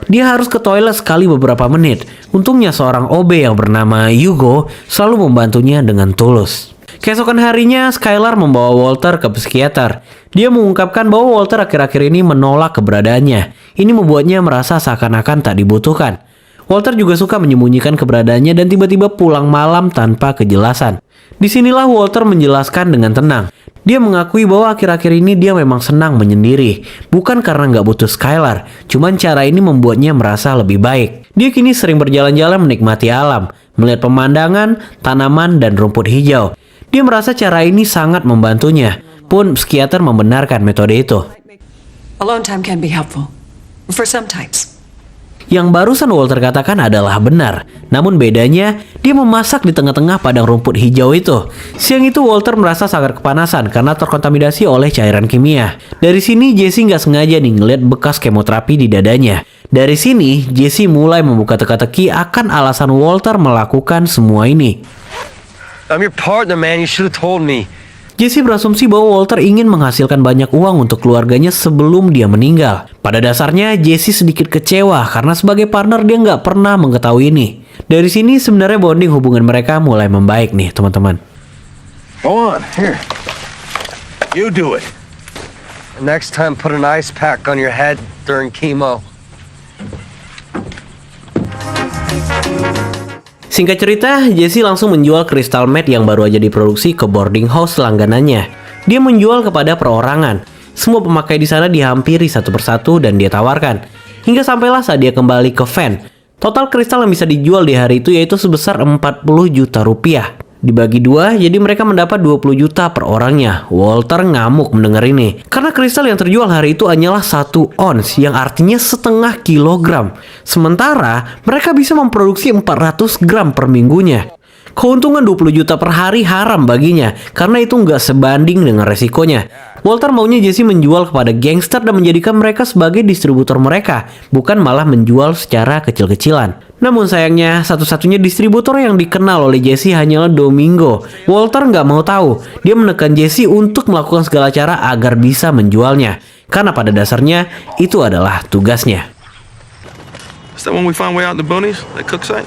Speaker 3: Dia harus ke toilet sekali beberapa menit. Untungnya seorang OB yang bernama Hugo selalu membantunya dengan tulus. Keesokan harinya, Skylar membawa Walter ke psikiater. Dia mengungkapkan bahwa Walter akhir-akhir ini menolak keberadaannya. Ini membuatnya merasa seakan-akan tak dibutuhkan. Walter juga suka menyembunyikan keberadaannya dan tiba-tiba pulang malam tanpa kejelasan. Disinilah Walter menjelaskan dengan tenang. Dia mengakui bahwa akhir-akhir ini dia memang senang menyendiri. Bukan karena nggak butuh Skylar, cuman cara ini membuatnya merasa lebih baik. Dia kini sering berjalan-jalan menikmati alam, melihat pemandangan, tanaman, dan rumput hijau. Dia merasa cara ini sangat membantunya. Pun psikiater membenarkan metode itu.
Speaker 2: Alone time can be helpful. For some types.
Speaker 3: Yang barusan Walter katakan adalah benar. Namun bedanya, dia memasak di tengah-tengah padang rumput hijau itu. Siang itu Walter merasa sangat kepanasan karena terkontaminasi oleh cairan kimia. Dari sini Jesse nggak sengaja nih ngeliat bekas kemoterapi di dadanya. Dari sini Jesse mulai membuka teka-teki akan alasan Walter melakukan semua ini.
Speaker 7: I'm your partner, man. You should have told me.
Speaker 3: Jesse berasumsi bahwa Walter ingin menghasilkan banyak uang untuk keluarganya sebelum dia meninggal. Pada dasarnya, Jesse sedikit kecewa karena sebagai partner dia nggak pernah mengetahui ini. Dari sini sebenarnya bonding hubungan mereka mulai membaik nih teman-teman.
Speaker 1: Go on, here. You do it.
Speaker 7: Next time, put an ice pack on your head during chemo.
Speaker 3: Singkat cerita, Jesse langsung menjual crystal meth yang baru aja diproduksi ke boarding house langganannya. Dia menjual kepada perorangan. Semua pemakai di sana dihampiri satu persatu dan dia tawarkan. Hingga sampailah saat dia kembali ke van. Total kristal yang bisa dijual di hari itu yaitu sebesar 40 juta rupiah. Dibagi dua, jadi mereka mendapat 20 juta per orangnya. Walter ngamuk mendengar ini. Karena kristal yang terjual hari itu hanyalah 1 ons, yang artinya setengah kilogram. Sementara, mereka bisa memproduksi 400 gram per minggunya. Keuntungan 20 juta per hari haram baginya, karena itu nggak sebanding dengan resikonya. Walter maunya Jesse menjual kepada gangster dan menjadikan mereka sebagai distributor mereka, bukan malah menjual secara kecil-kecilan. Namun sayangnya, satu-satunya distributor yang dikenal oleh Jesse hanyalah Domingo. Walter nggak mau tahu. Dia menekan Jesse untuk melakukan segala cara agar bisa menjualnya. Karena pada dasarnya, itu adalah tugasnya.
Speaker 4: Is that one we found way out in the boonies? That cook site?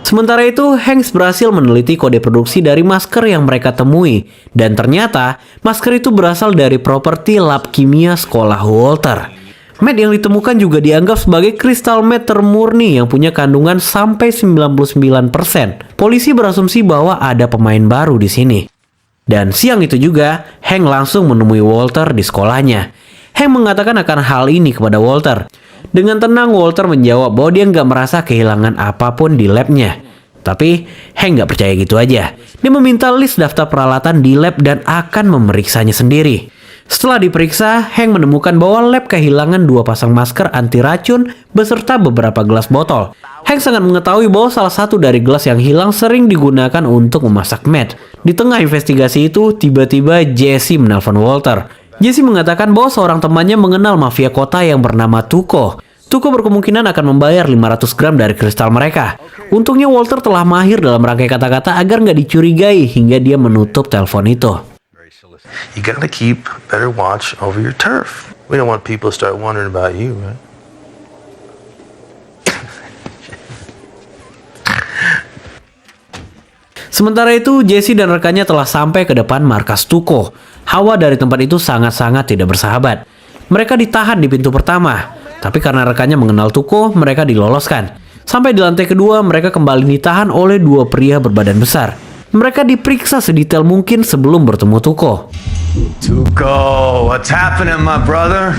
Speaker 3: Sementara itu, Hanks berhasil meneliti kode produksi dari masker yang mereka temui. Dan ternyata, masker itu berasal dari properti lab kimia sekolah Walter. Meth yang ditemukan juga dianggap sebagai kristal meth termurni yang punya kandungan sampai 99%. Polisi berasumsi bahwa ada pemain baru di sini. Dan siang itu juga, Hank langsung menemui Walter di sekolahnya. Hank mengatakan akan hal ini kepada Walter. Dengan tenang, Walter menjawab bahwa dia nggak merasa kehilangan apapun di labnya. Tapi, Hank nggak percaya gitu aja. Dia meminta list daftar peralatan di lab dan akan memeriksanya sendiri. Setelah diperiksa, Hank menemukan bahwa lab kehilangan 2 pasang masker anti racun beserta beberapa gelas botol. Hank sangat mengetahui bahwa salah satu dari gelas yang hilang sering digunakan untuk memasak meth. Di tengah investigasi itu, tiba-tiba Jesse menelpon Walter. Jesse mengatakan bahwa seorang temannya mengenal mafia kota yang bernama Tuco. Tuco berkemungkinan akan membayar 500 gram dari kristal mereka. Untungnya Walter telah mahir dalam rangkai kata-kata agar nggak dicurigai hingga dia menutup telepon itu.
Speaker 1: You gotta keep better watch over your turf. We don't want people to start wondering about you, right?
Speaker 3: Sementara itu, Jesse dan rekannya telah sampai ke depan markas Tuco. Hawa dari tempat itu sangat-sangat tidak bersahabat. Mereka ditahan di pintu pertama, tapi karena rekannya mengenal Tuco, mereka diloloskan. Sampai di lantai kedua, mereka kembali ditahan oleh 2 pria berbadan besar. Mereka diperiksa sedetail mungkin sebelum bertemu Tuko.
Speaker 6: Tuko, what's happening, my brother?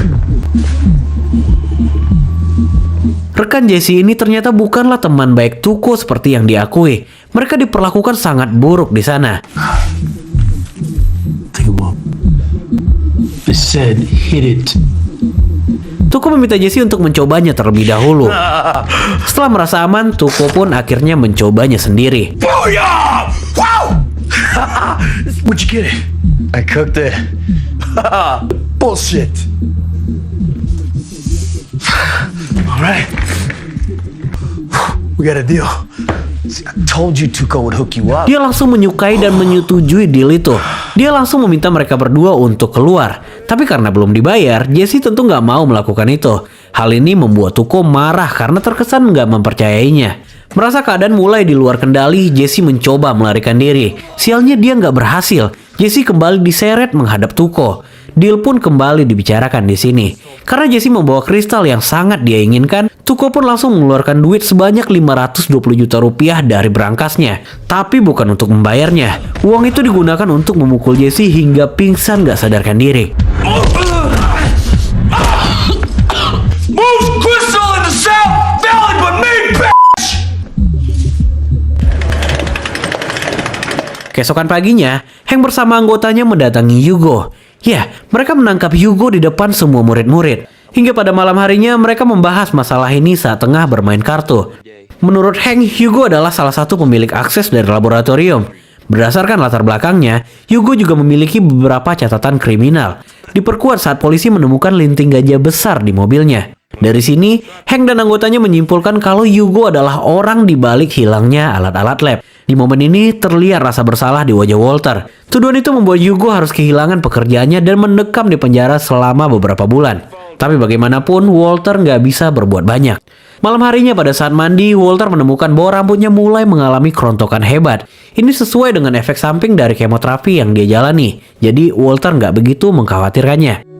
Speaker 3: Rekan Jesse ini ternyata bukanlah teman baik Tuko seperti yang diakui. Mereka diperlakukan sangat buruk di sana.
Speaker 1: I said hit it.
Speaker 3: Tuko meminta Jesse untuk mencobanya terlebih dahulu. Setelah merasa aman, Tuko pun akhirnya mencobanya sendiri.
Speaker 6: Booyah! Wow! Where'd you get it? I cooked it. Bullshit. All right. We got a deal. See, I told you Tuko would hook you up.
Speaker 3: Dia langsung menyukai dan menyetujui deal itu. Dia langsung meminta mereka berdua untuk keluar. Tapi karena belum dibayar, Jesse tentu nggak mau melakukan itu. Hal ini membuat Tuko marah karena terkesan nggak mempercayainya. Merasa keadaan mulai di luar kendali, Jesse mencoba melarikan diri. Sialnya dia nggak berhasil. Jesse kembali diseret menghadap Tuko. Deal pun kembali dibicarakan di sini. Karena Jesse membawa kristal yang sangat dia inginkan, Tuko pun langsung mengeluarkan duit sebanyak 520 juta rupiah dari berangkasnya. Tapi bukan untuk membayarnya. Uang itu digunakan untuk memukul Jesse hingga pingsan gak sadarkan diri.
Speaker 6: Move crystal in the South Valley, but me, bitch!
Speaker 3: Keesokan paginya, Hank bersama anggotanya mendatangi Hugo. Ya, mereka menangkap Hugo di depan semua murid-murid. Hingga pada malam harinya mereka membahas masalah ini saat tengah bermain kartu. Menurut Hank, Hugo adalah salah satu pemilik akses dari laboratorium. Berdasarkan latar belakangnya, Hugo juga memiliki beberapa catatan kriminal. Diperkuat saat polisi menemukan linting gajah besar di mobilnya. Dari sini, Hank dan anggotanya menyimpulkan kalau Hugo adalah orang di balik hilangnya alat-alat lab. Di momen ini terlihat rasa bersalah di wajah Walter. Tuduhan itu membuat Hugo harus kehilangan pekerjaannya dan mendekam di penjara selama beberapa bulan. Tapi bagaimanapun, Walter nggak bisa berbuat banyak. Malam harinya pada saat mandi, Walter menemukan bahwa rambutnya mulai mengalami kerontokan hebat. Ini sesuai dengan efek samping dari kemoterapi yang dia jalani. Jadi Walter nggak begitu mengkhawatirkannya.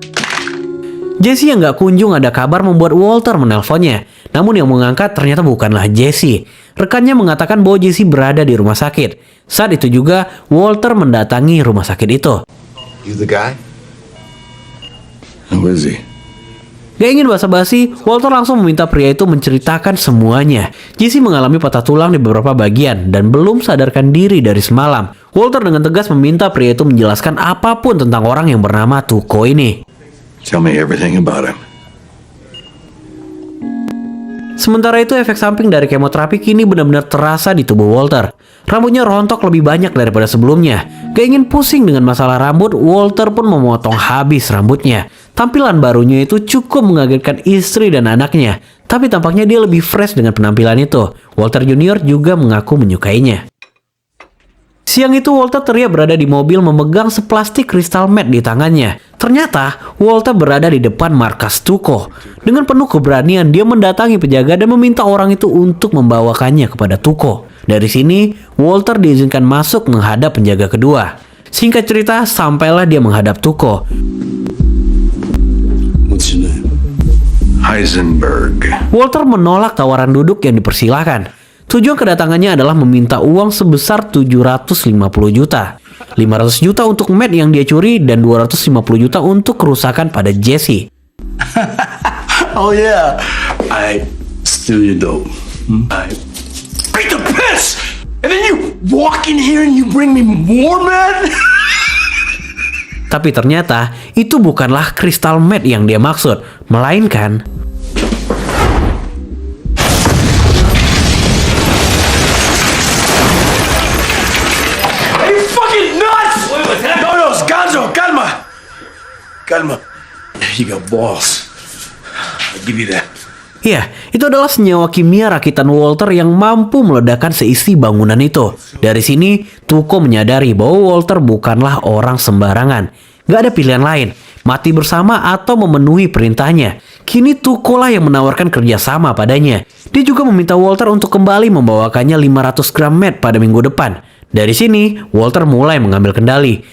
Speaker 3: Jesse yang nggak kunjung ada kabar membuat Walter menelponnya. Namun yang mengangkat ternyata bukanlah Jesse. Rekannya mengatakan bahwa Jesse berada di rumah sakit. Saat itu juga Walter mendatangi rumah sakit itu.
Speaker 10: You the guy? Who is he?
Speaker 3: Gak ingin basa-basi, Walter langsung meminta pria itu menceritakan semuanya. Jesse mengalami patah tulang di beberapa bagian dan belum sadarkan diri dari semalam. Walter dengan tegas meminta pria itu menjelaskan apapun tentang orang yang bernama Tuko ini.
Speaker 10: Tell me everything about him.
Speaker 3: Sementara itu efek samping dari kemoterapi kini benar-benar terasa di tubuh Walter. Rambutnya rontok lebih banyak daripada sebelumnya. Gak ingin pusing dengan masalah rambut, Walter pun memotong habis rambutnya. Tampilan barunya itu cukup mengagetkan istri dan anaknya. Tapi tampaknya dia lebih fresh dengan penampilan itu. Walter Junior juga mengaku menyukainya. Siang itu Walter terlihat berada di mobil memegang seplastik kristal mat di tangannya. Ternyata Walter berada di depan markas Tuko. Dengan penuh keberanian dia mendatangi penjaga dan meminta orang itu untuk membawakannya kepada Tuko. Dari sini Walter diizinkan masuk menghadap penjaga kedua. Singkat cerita sampailah dia menghadap Tuko.
Speaker 10: What's your name? Heisenberg.
Speaker 3: Walter menolak tawaran duduk yang dipersilakan. Tujuan kedatangannya adalah meminta uang sebesar 750 juta. 500 juta untuk mat yang dia curi dan 250 juta untuk kerusakan pada Jesse.
Speaker 6: Oh yeah, I steal your dope. I beat the piss, and then you walk in here and you bring me more, man.
Speaker 3: Tapi ternyata itu bukanlah kristal mat yang dia maksud, melainkan
Speaker 6: Calma. You got balls. I'll give you that.
Speaker 3: ya, itu adalah senyawa kimia rakitan Walter yang mampu meledakkan seisi bangunan itu. Dari sini, Tuko menyadari bahwa Walter bukanlah orang sembarangan. Gak ada pilihan lain, mati bersama atau memenuhi perintahnya. Kini Tuko lah yang menawarkan kerjasama padanya. Dia juga meminta Walter untuk kembali membawakannya 500 gram mat pada minggu depan. Dari sini, Walter mulai mengambil kendali.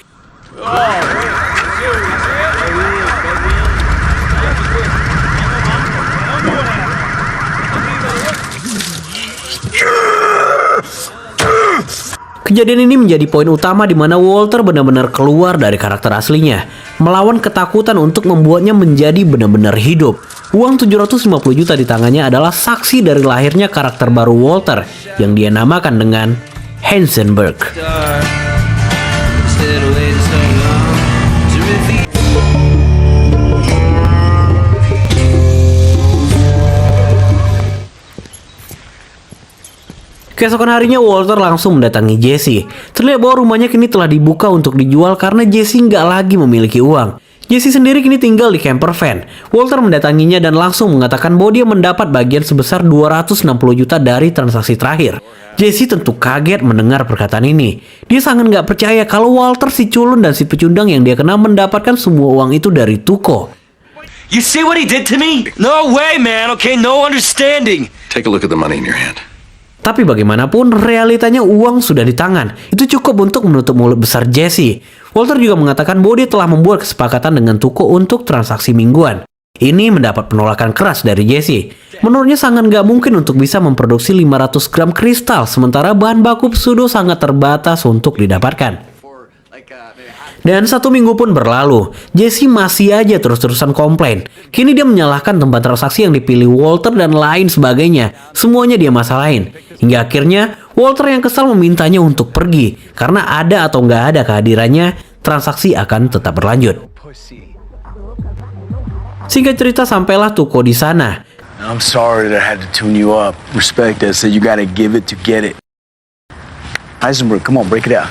Speaker 3: Kejadian ini menjadi poin utama di mana Walter benar-benar keluar dari karakter aslinya, melawan ketakutan untuk membuatnya menjadi benar-benar hidup. Uang 750 juta di tangannya adalah saksi dari lahirnya karakter baru Walter yang dia namakan dengan Heisenberg. Keesokan harinya Walter langsung mendatangi Jesse. Terlihat bahwa rumahnya kini telah dibuka untuk dijual karena Jesse nggak lagi memiliki uang. Jesse sendiri kini tinggal di camper van. Walter mendatanginya dan langsung mengatakan bahwa dia mendapat bagian sebesar 260 juta dari transaksi terakhir. Jesse tentu kaget mendengar perkataan ini. Dia sangat nggak percaya kalau Walter si culun dan si pecundang yang dia kenal mendapatkan semua uang itu dari Tuco.
Speaker 12: You see what he did to me? No way, man. Okay, no understanding.
Speaker 10: Take a look at the money in your hand.
Speaker 3: Tapi bagaimanapun, realitanya uang sudah di tangan. Itu cukup untuk menutup mulut besar Jesse. Walter juga mengatakan bahwa dia telah membuat kesepakatan dengan Tuco untuk transaksi mingguan. Ini mendapat penolakan keras dari Jesse. Menurutnya sangat nggak mungkin untuk bisa memproduksi 500 gram kristal, sementara bahan baku pseudo sangat terbatas untuk didapatkan. Dan 1 minggu pun berlalu, Jesse masih aja terus-terusan komplain. Kini dia menyalahkan tempat transaksi yang dipilih Walter dan lain sebagainya. Semuanya dia masalahin. Hingga akhirnya, Walter yang kesal memintanya untuk pergi. Karena ada atau nggak ada kehadirannya, transaksi akan tetap berlanjut. Singkat cerita, sampailah Tuco di sana.
Speaker 6: I'm sorry that I had to tune you up. Respect that, so you gotta give it to get it. Heisenberg, come on, break it out.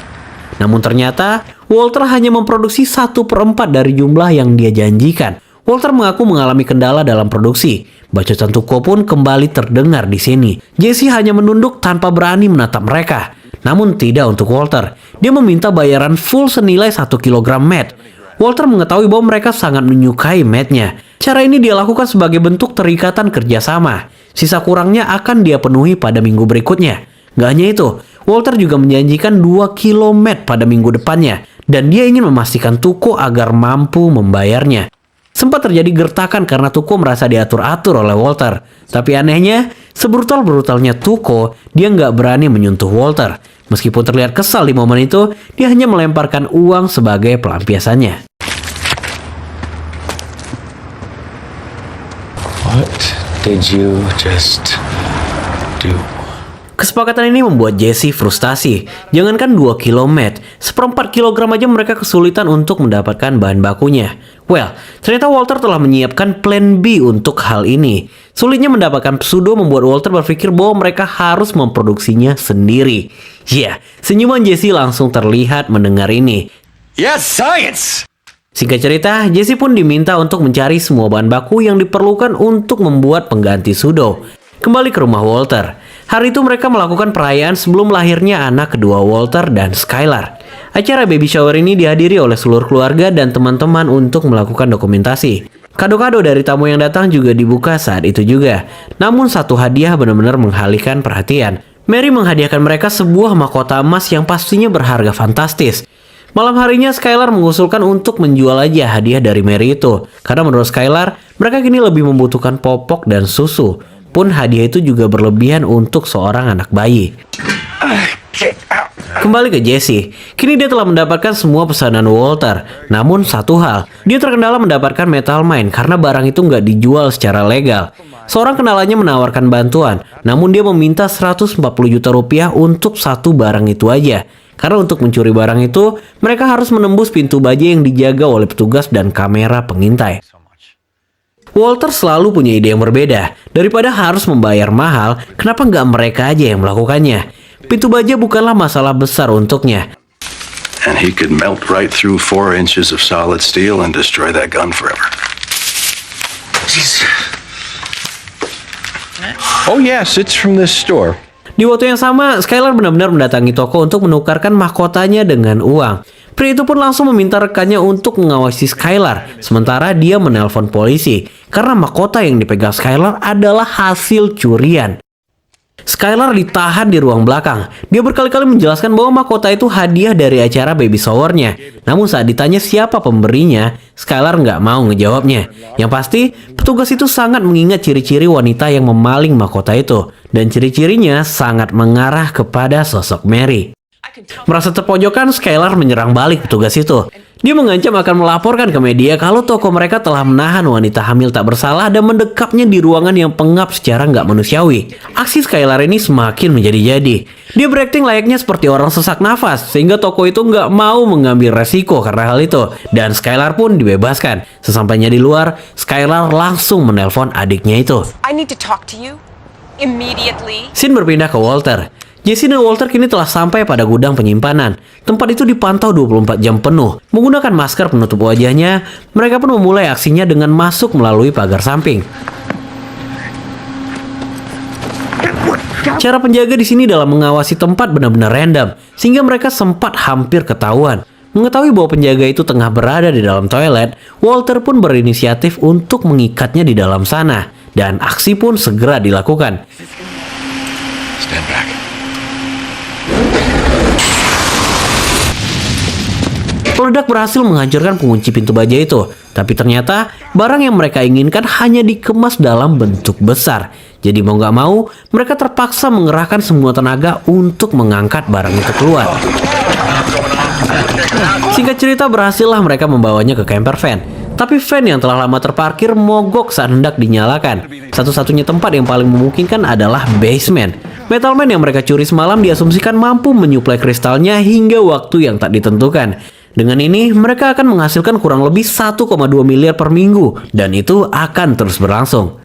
Speaker 3: Namun ternyata, Walter hanya memproduksi 1/4 dari jumlah yang dia janjikan. Walter mengaku mengalami kendala dalam produksi. Bacotan Tuco pun kembali terdengar di sini. Jesse hanya menunduk tanpa berani menatap mereka. Namun tidak untuk Walter. Dia meminta bayaran full senilai 1 kg mat. Walter mengetahui bahwa mereka sangat menyukai matnya. Cara ini dia lakukan sebagai bentuk terikatan kerjasama. Sisa kurangnya akan dia penuhi pada minggu berikutnya. Gak hanya itu, Walter juga menjanjikan 2 kilo mat pada minggu depannya. Dan dia ingin memastikan Tuco agar mampu membayarnya. Sempat terjadi gertakan karena Tuco merasa diatur-atur oleh Walter. Tapi anehnya, sebrutal-brutalnya Tuco, dia nggak berani menyentuh Walter. Meskipun terlihat kesal di momen itu, dia hanya melemparkan uang sebagai pelampiasannya.
Speaker 6: What did you just do?
Speaker 3: Kesepakatan ini membuat Jesse frustasi. Jangankan 2 kilo mat, 1/4 kilogram aja mereka kesulitan untuk mendapatkan bahan bakunya. Well, ternyata Walter telah menyiapkan plan B untuk hal ini. Sulitnya mendapatkan pseudo membuat Walter berpikir bahwa mereka harus memproduksinya sendiri. Ya, senyuman Jesse langsung terlihat mendengar ini.
Speaker 12: Yes, science!
Speaker 3: Singkat cerita, Jesse pun diminta untuk mencari semua bahan baku yang diperlukan untuk membuat pengganti pseudo. Kembali ke rumah Walter. Hari itu mereka melakukan perayaan sebelum lahirnya anak kedua Walter dan Skylar. Acara baby shower ini dihadiri oleh seluruh keluarga dan teman-teman untuk melakukan dokumentasi. Kado-kado dari tamu yang datang juga dibuka saat itu juga. Namun satu hadiah benar-benar mengalihkan perhatian. Mary menghadiahkan mereka sebuah mahkota emas yang pastinya berharga fantastis. Malam harinya Skylar mengusulkan untuk menjual aja hadiah dari Mary itu. Karena menurut Skylar, mereka kini lebih membutuhkan popok dan susu. Pun hadiah itu juga berlebihan untuk seorang anak bayi. Kembali ke Jesse. Kini dia telah mendapatkan semua pesanan Walter. Namun satu hal, dia terkendala mendapatkan metal mine karena barang itu nggak dijual secara legal. Seorang kenalannya menawarkan bantuan, namun dia meminta 140 juta rupiah untuk satu barang itu aja. Karena untuk mencuri barang itu, mereka harus menembus pintu baja yang dijaga oleh petugas dan kamera pengintai. Walter selalu punya ide yang berbeda. Daripada harus membayar mahal, kenapa nggak mereka aja yang melakukannya? Pintu baja bukanlah masalah besar untuknya.
Speaker 10: And he could melt right through 4 inches of solid steel and destroy that gun forever.
Speaker 6: Oh yes, it's from this store.
Speaker 3: Di waktu yang sama, Skylar benar-benar mendatangi toko untuk menukarkan mahkotanya dengan uang. Pria itu pun langsung meminta rekannya untuk mengawasi Skylar, sementara dia menelpon polisi karena mahkota yang dipegang Skylar adalah hasil curian. Skylar ditahan di ruang belakang. Dia berkali-kali menjelaskan bahwa mahkota itu hadiah dari acara baby showernya. Namun saat ditanya siapa pemberinya, Skylar nggak mau ngejawabnya. Yang pasti, petugas itu sangat mengingat ciri-ciri wanita yang memaling mahkota itu. Dan ciri-cirinya sangat mengarah kepada sosok Mary. Merasa terpojokan, Skylar menyerang balik petugas itu. Dia mengancam akan melaporkan ke media kalau toko mereka telah menahan wanita hamil tak bersalah dan mendekapnya di ruangan yang pengap secara nggak manusiawi. Aksi Skylar ini semakin menjadi-jadi. Dia berakting layaknya seperti orang sesak nafas, sehingga toko itu nggak mau mengambil resiko karena hal itu. Dan Skylar pun dibebaskan. Sesampainya di luar, Skylar langsung menelpon adiknya itu.
Speaker 8: I need to talk to you immediately.
Speaker 3: Scene berpindah ke Walter. Jesse dan Walter kini telah sampai pada gudang penyimpanan. Tempat itu dipantau 24 jam penuh. Menggunakan masker penutup wajahnya, mereka pun memulai aksinya dengan masuk melalui pagar samping. Cara penjaga di sini dalam mengawasi tempat benar-benar random, sehingga mereka sempat hampir ketahuan. Mengetahui bahwa penjaga itu tengah berada di dalam toilet, Walter pun berinisiatif untuk mengikatnya di dalam sana. Dan aksi pun segera dilakukan.
Speaker 4: Stand back.
Speaker 3: Peledak berhasil menghancurkan pengunci pintu baja itu. Tapi ternyata barang yang mereka inginkan hanya dikemas dalam bentuk besar. Jadi mau nggak mau, mereka terpaksa mengerahkan semua tenaga untuk mengangkat barang itu keluar. Singkat cerita, berhasillah mereka membawanya ke camper van. Tapi van yang telah lama terparkir mogok saat hendak dinyalakan. Satu-satunya tempat yang paling memungkinkan adalah basement. Metalman yang mereka curi semalam diasumsikan mampu menyuplai kristalnya hingga waktu yang tak ditentukan. Dengan ini, mereka akan menghasilkan kurang lebih 1,2 miliar per minggu. Dan itu akan terus berlangsung.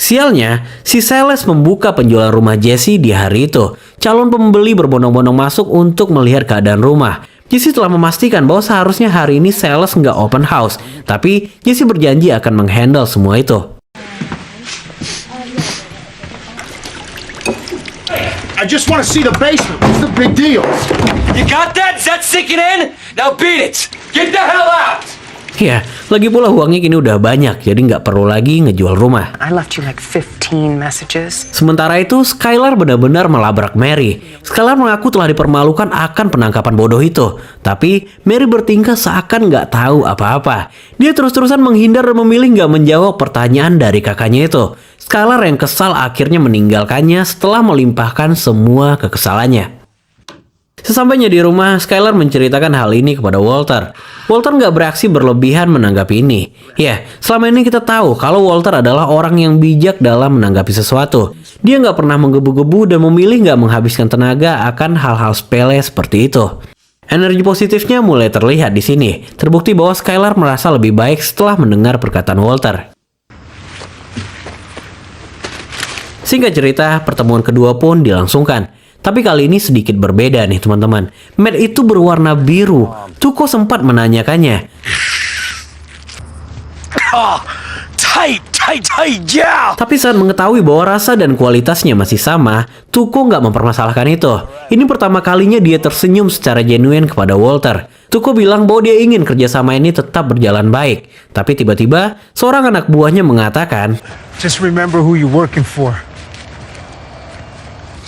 Speaker 3: Sialnya, si sales membuka penjualan rumah Jesse di hari itu. Calon pembeli berbondong-bondong masuk untuk melihat keadaan rumah. Jesse telah memastikan bahwa seharusnya hari ini sales nggak open house. Tapi Jesse berjanji akan menghandle semua itu.
Speaker 6: I just want to see the basement. What's the big deal?
Speaker 12: You got that? Is that sinking in? Now beat it! Get the hell out!
Speaker 3: Ya, lagi pula uangnya kini udah banyak, jadi nggak perlu lagi ngejual rumah.
Speaker 8: I left you like 15 messages.
Speaker 3: Sementara itu, Skylar benar-benar melabrak Mary. Skylar mengaku telah dipermalukan akan penangkapan bodoh itu. Tapi, Mary bertingkah seakan nggak tahu apa-apa. Dia terus-terusan menghindar dan memilih nggak menjawab pertanyaan dari kakaknya itu. Skylar yang kesal akhirnya meninggalkannya setelah melimpahkan semua kekesalannya. Sesampainya di rumah, Skylar menceritakan hal ini kepada Walter. Walter nggak bereaksi berlebihan menanggapi ini. Ya, selama ini kita tahu kalau Walter adalah orang yang bijak dalam menanggapi sesuatu. Dia nggak pernah menggebu-gebu dan memilih nggak menghabiskan tenaga akan hal-hal sepele seperti itu. Energi positifnya mulai terlihat di sini. Terbukti bahwa Skylar merasa lebih baik setelah mendengar perkataan Walter. Singkat cerita, pertemuan kedua pun dilangsungkan. Tapi kali ini sedikit berbeda nih teman-teman. Matt itu berwarna biru. Tuko sempat menanyakannya.
Speaker 6: Yeah.
Speaker 3: Tapi saat mengetahui bahwa rasa dan kualitasnya masih sama, Tuko nggak mempermasalahkan itu. Ini pertama kalinya dia tersenyum secara genuine kepada Walter. Tuko bilang bahwa dia ingin kerjasama ini tetap berjalan baik. Tapi tiba-tiba, seorang anak buahnya mengatakan,
Speaker 6: Just remember who you're working for.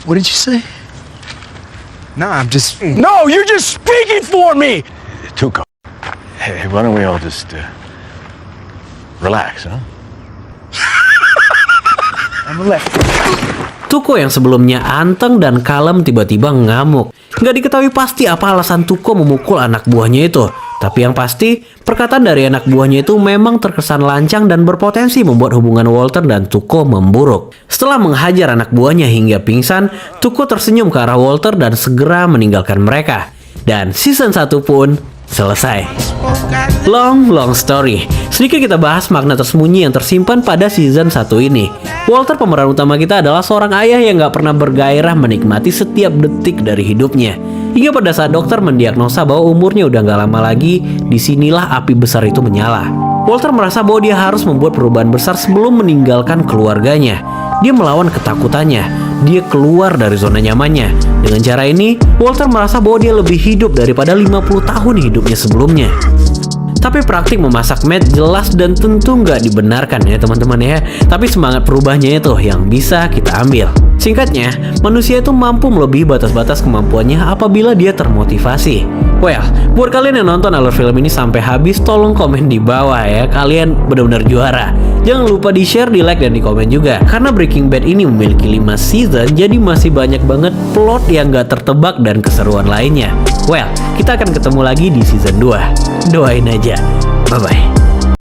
Speaker 6: What did you say? No, I'm just... No, you're just speaking for me!
Speaker 4: Tuco. Hey, why don't we all just relax, huh?
Speaker 6: I'm left.
Speaker 3: Tuko yang sebelumnya anteng dan kalem tiba-tiba ngamuk. Nggak diketahui pasti apa alasan Tuko memukul anak buahnya itu. Tapi yang pasti, perkataan dari anak buahnya itu memang terkesan lancang dan berpotensi membuat hubungan Walter dan Tuko memburuk. Setelah menghajar anak buahnya hingga pingsan, Tuko tersenyum ke arah Walter dan segera meninggalkan mereka. Dan season 1 pun selesai. Long story. Sedikit kita bahas makna tersembunyi yang tersimpan pada season 1 ini. Walter, pemeran utama kita, adalah seorang ayah yang gak pernah bergairah menikmati setiap detik dari hidupnya. Hingga pada saat dokter mendiagnosa bahwa umurnya udah gak lama lagi, disinilah api besar itu menyala. Walter merasa bahwa dia harus membuat perubahan besar sebelum meninggalkan keluarganya. Dia melawan ketakutannya. Dia keluar dari zona nyamannya. Dengan cara ini, Walter merasa bahwa dia lebih hidup daripada 50 tahun hidupnya sebelumnya. Tapi praktik memasak Matt jelas dan tentu nggak dibenarkan ya teman-teman ya. Tapi semangat perubahannya itu yang bisa kita ambil. Singkatnya, manusia itu mampu melebihi batas-batas kemampuannya apabila dia termotivasi. Well, buat kalian yang nonton alur film ini sampai habis, tolong komen di bawah ya. Kalian benar-benar juara. Jangan lupa di share, di like, dan di komen juga. Karena Breaking Bad ini memiliki 5 season, jadi masih banyak banget plot yang gak tertebak dan keseruan lainnya. Well, kita akan ketemu lagi di season 2. Doain aja. Bye-bye.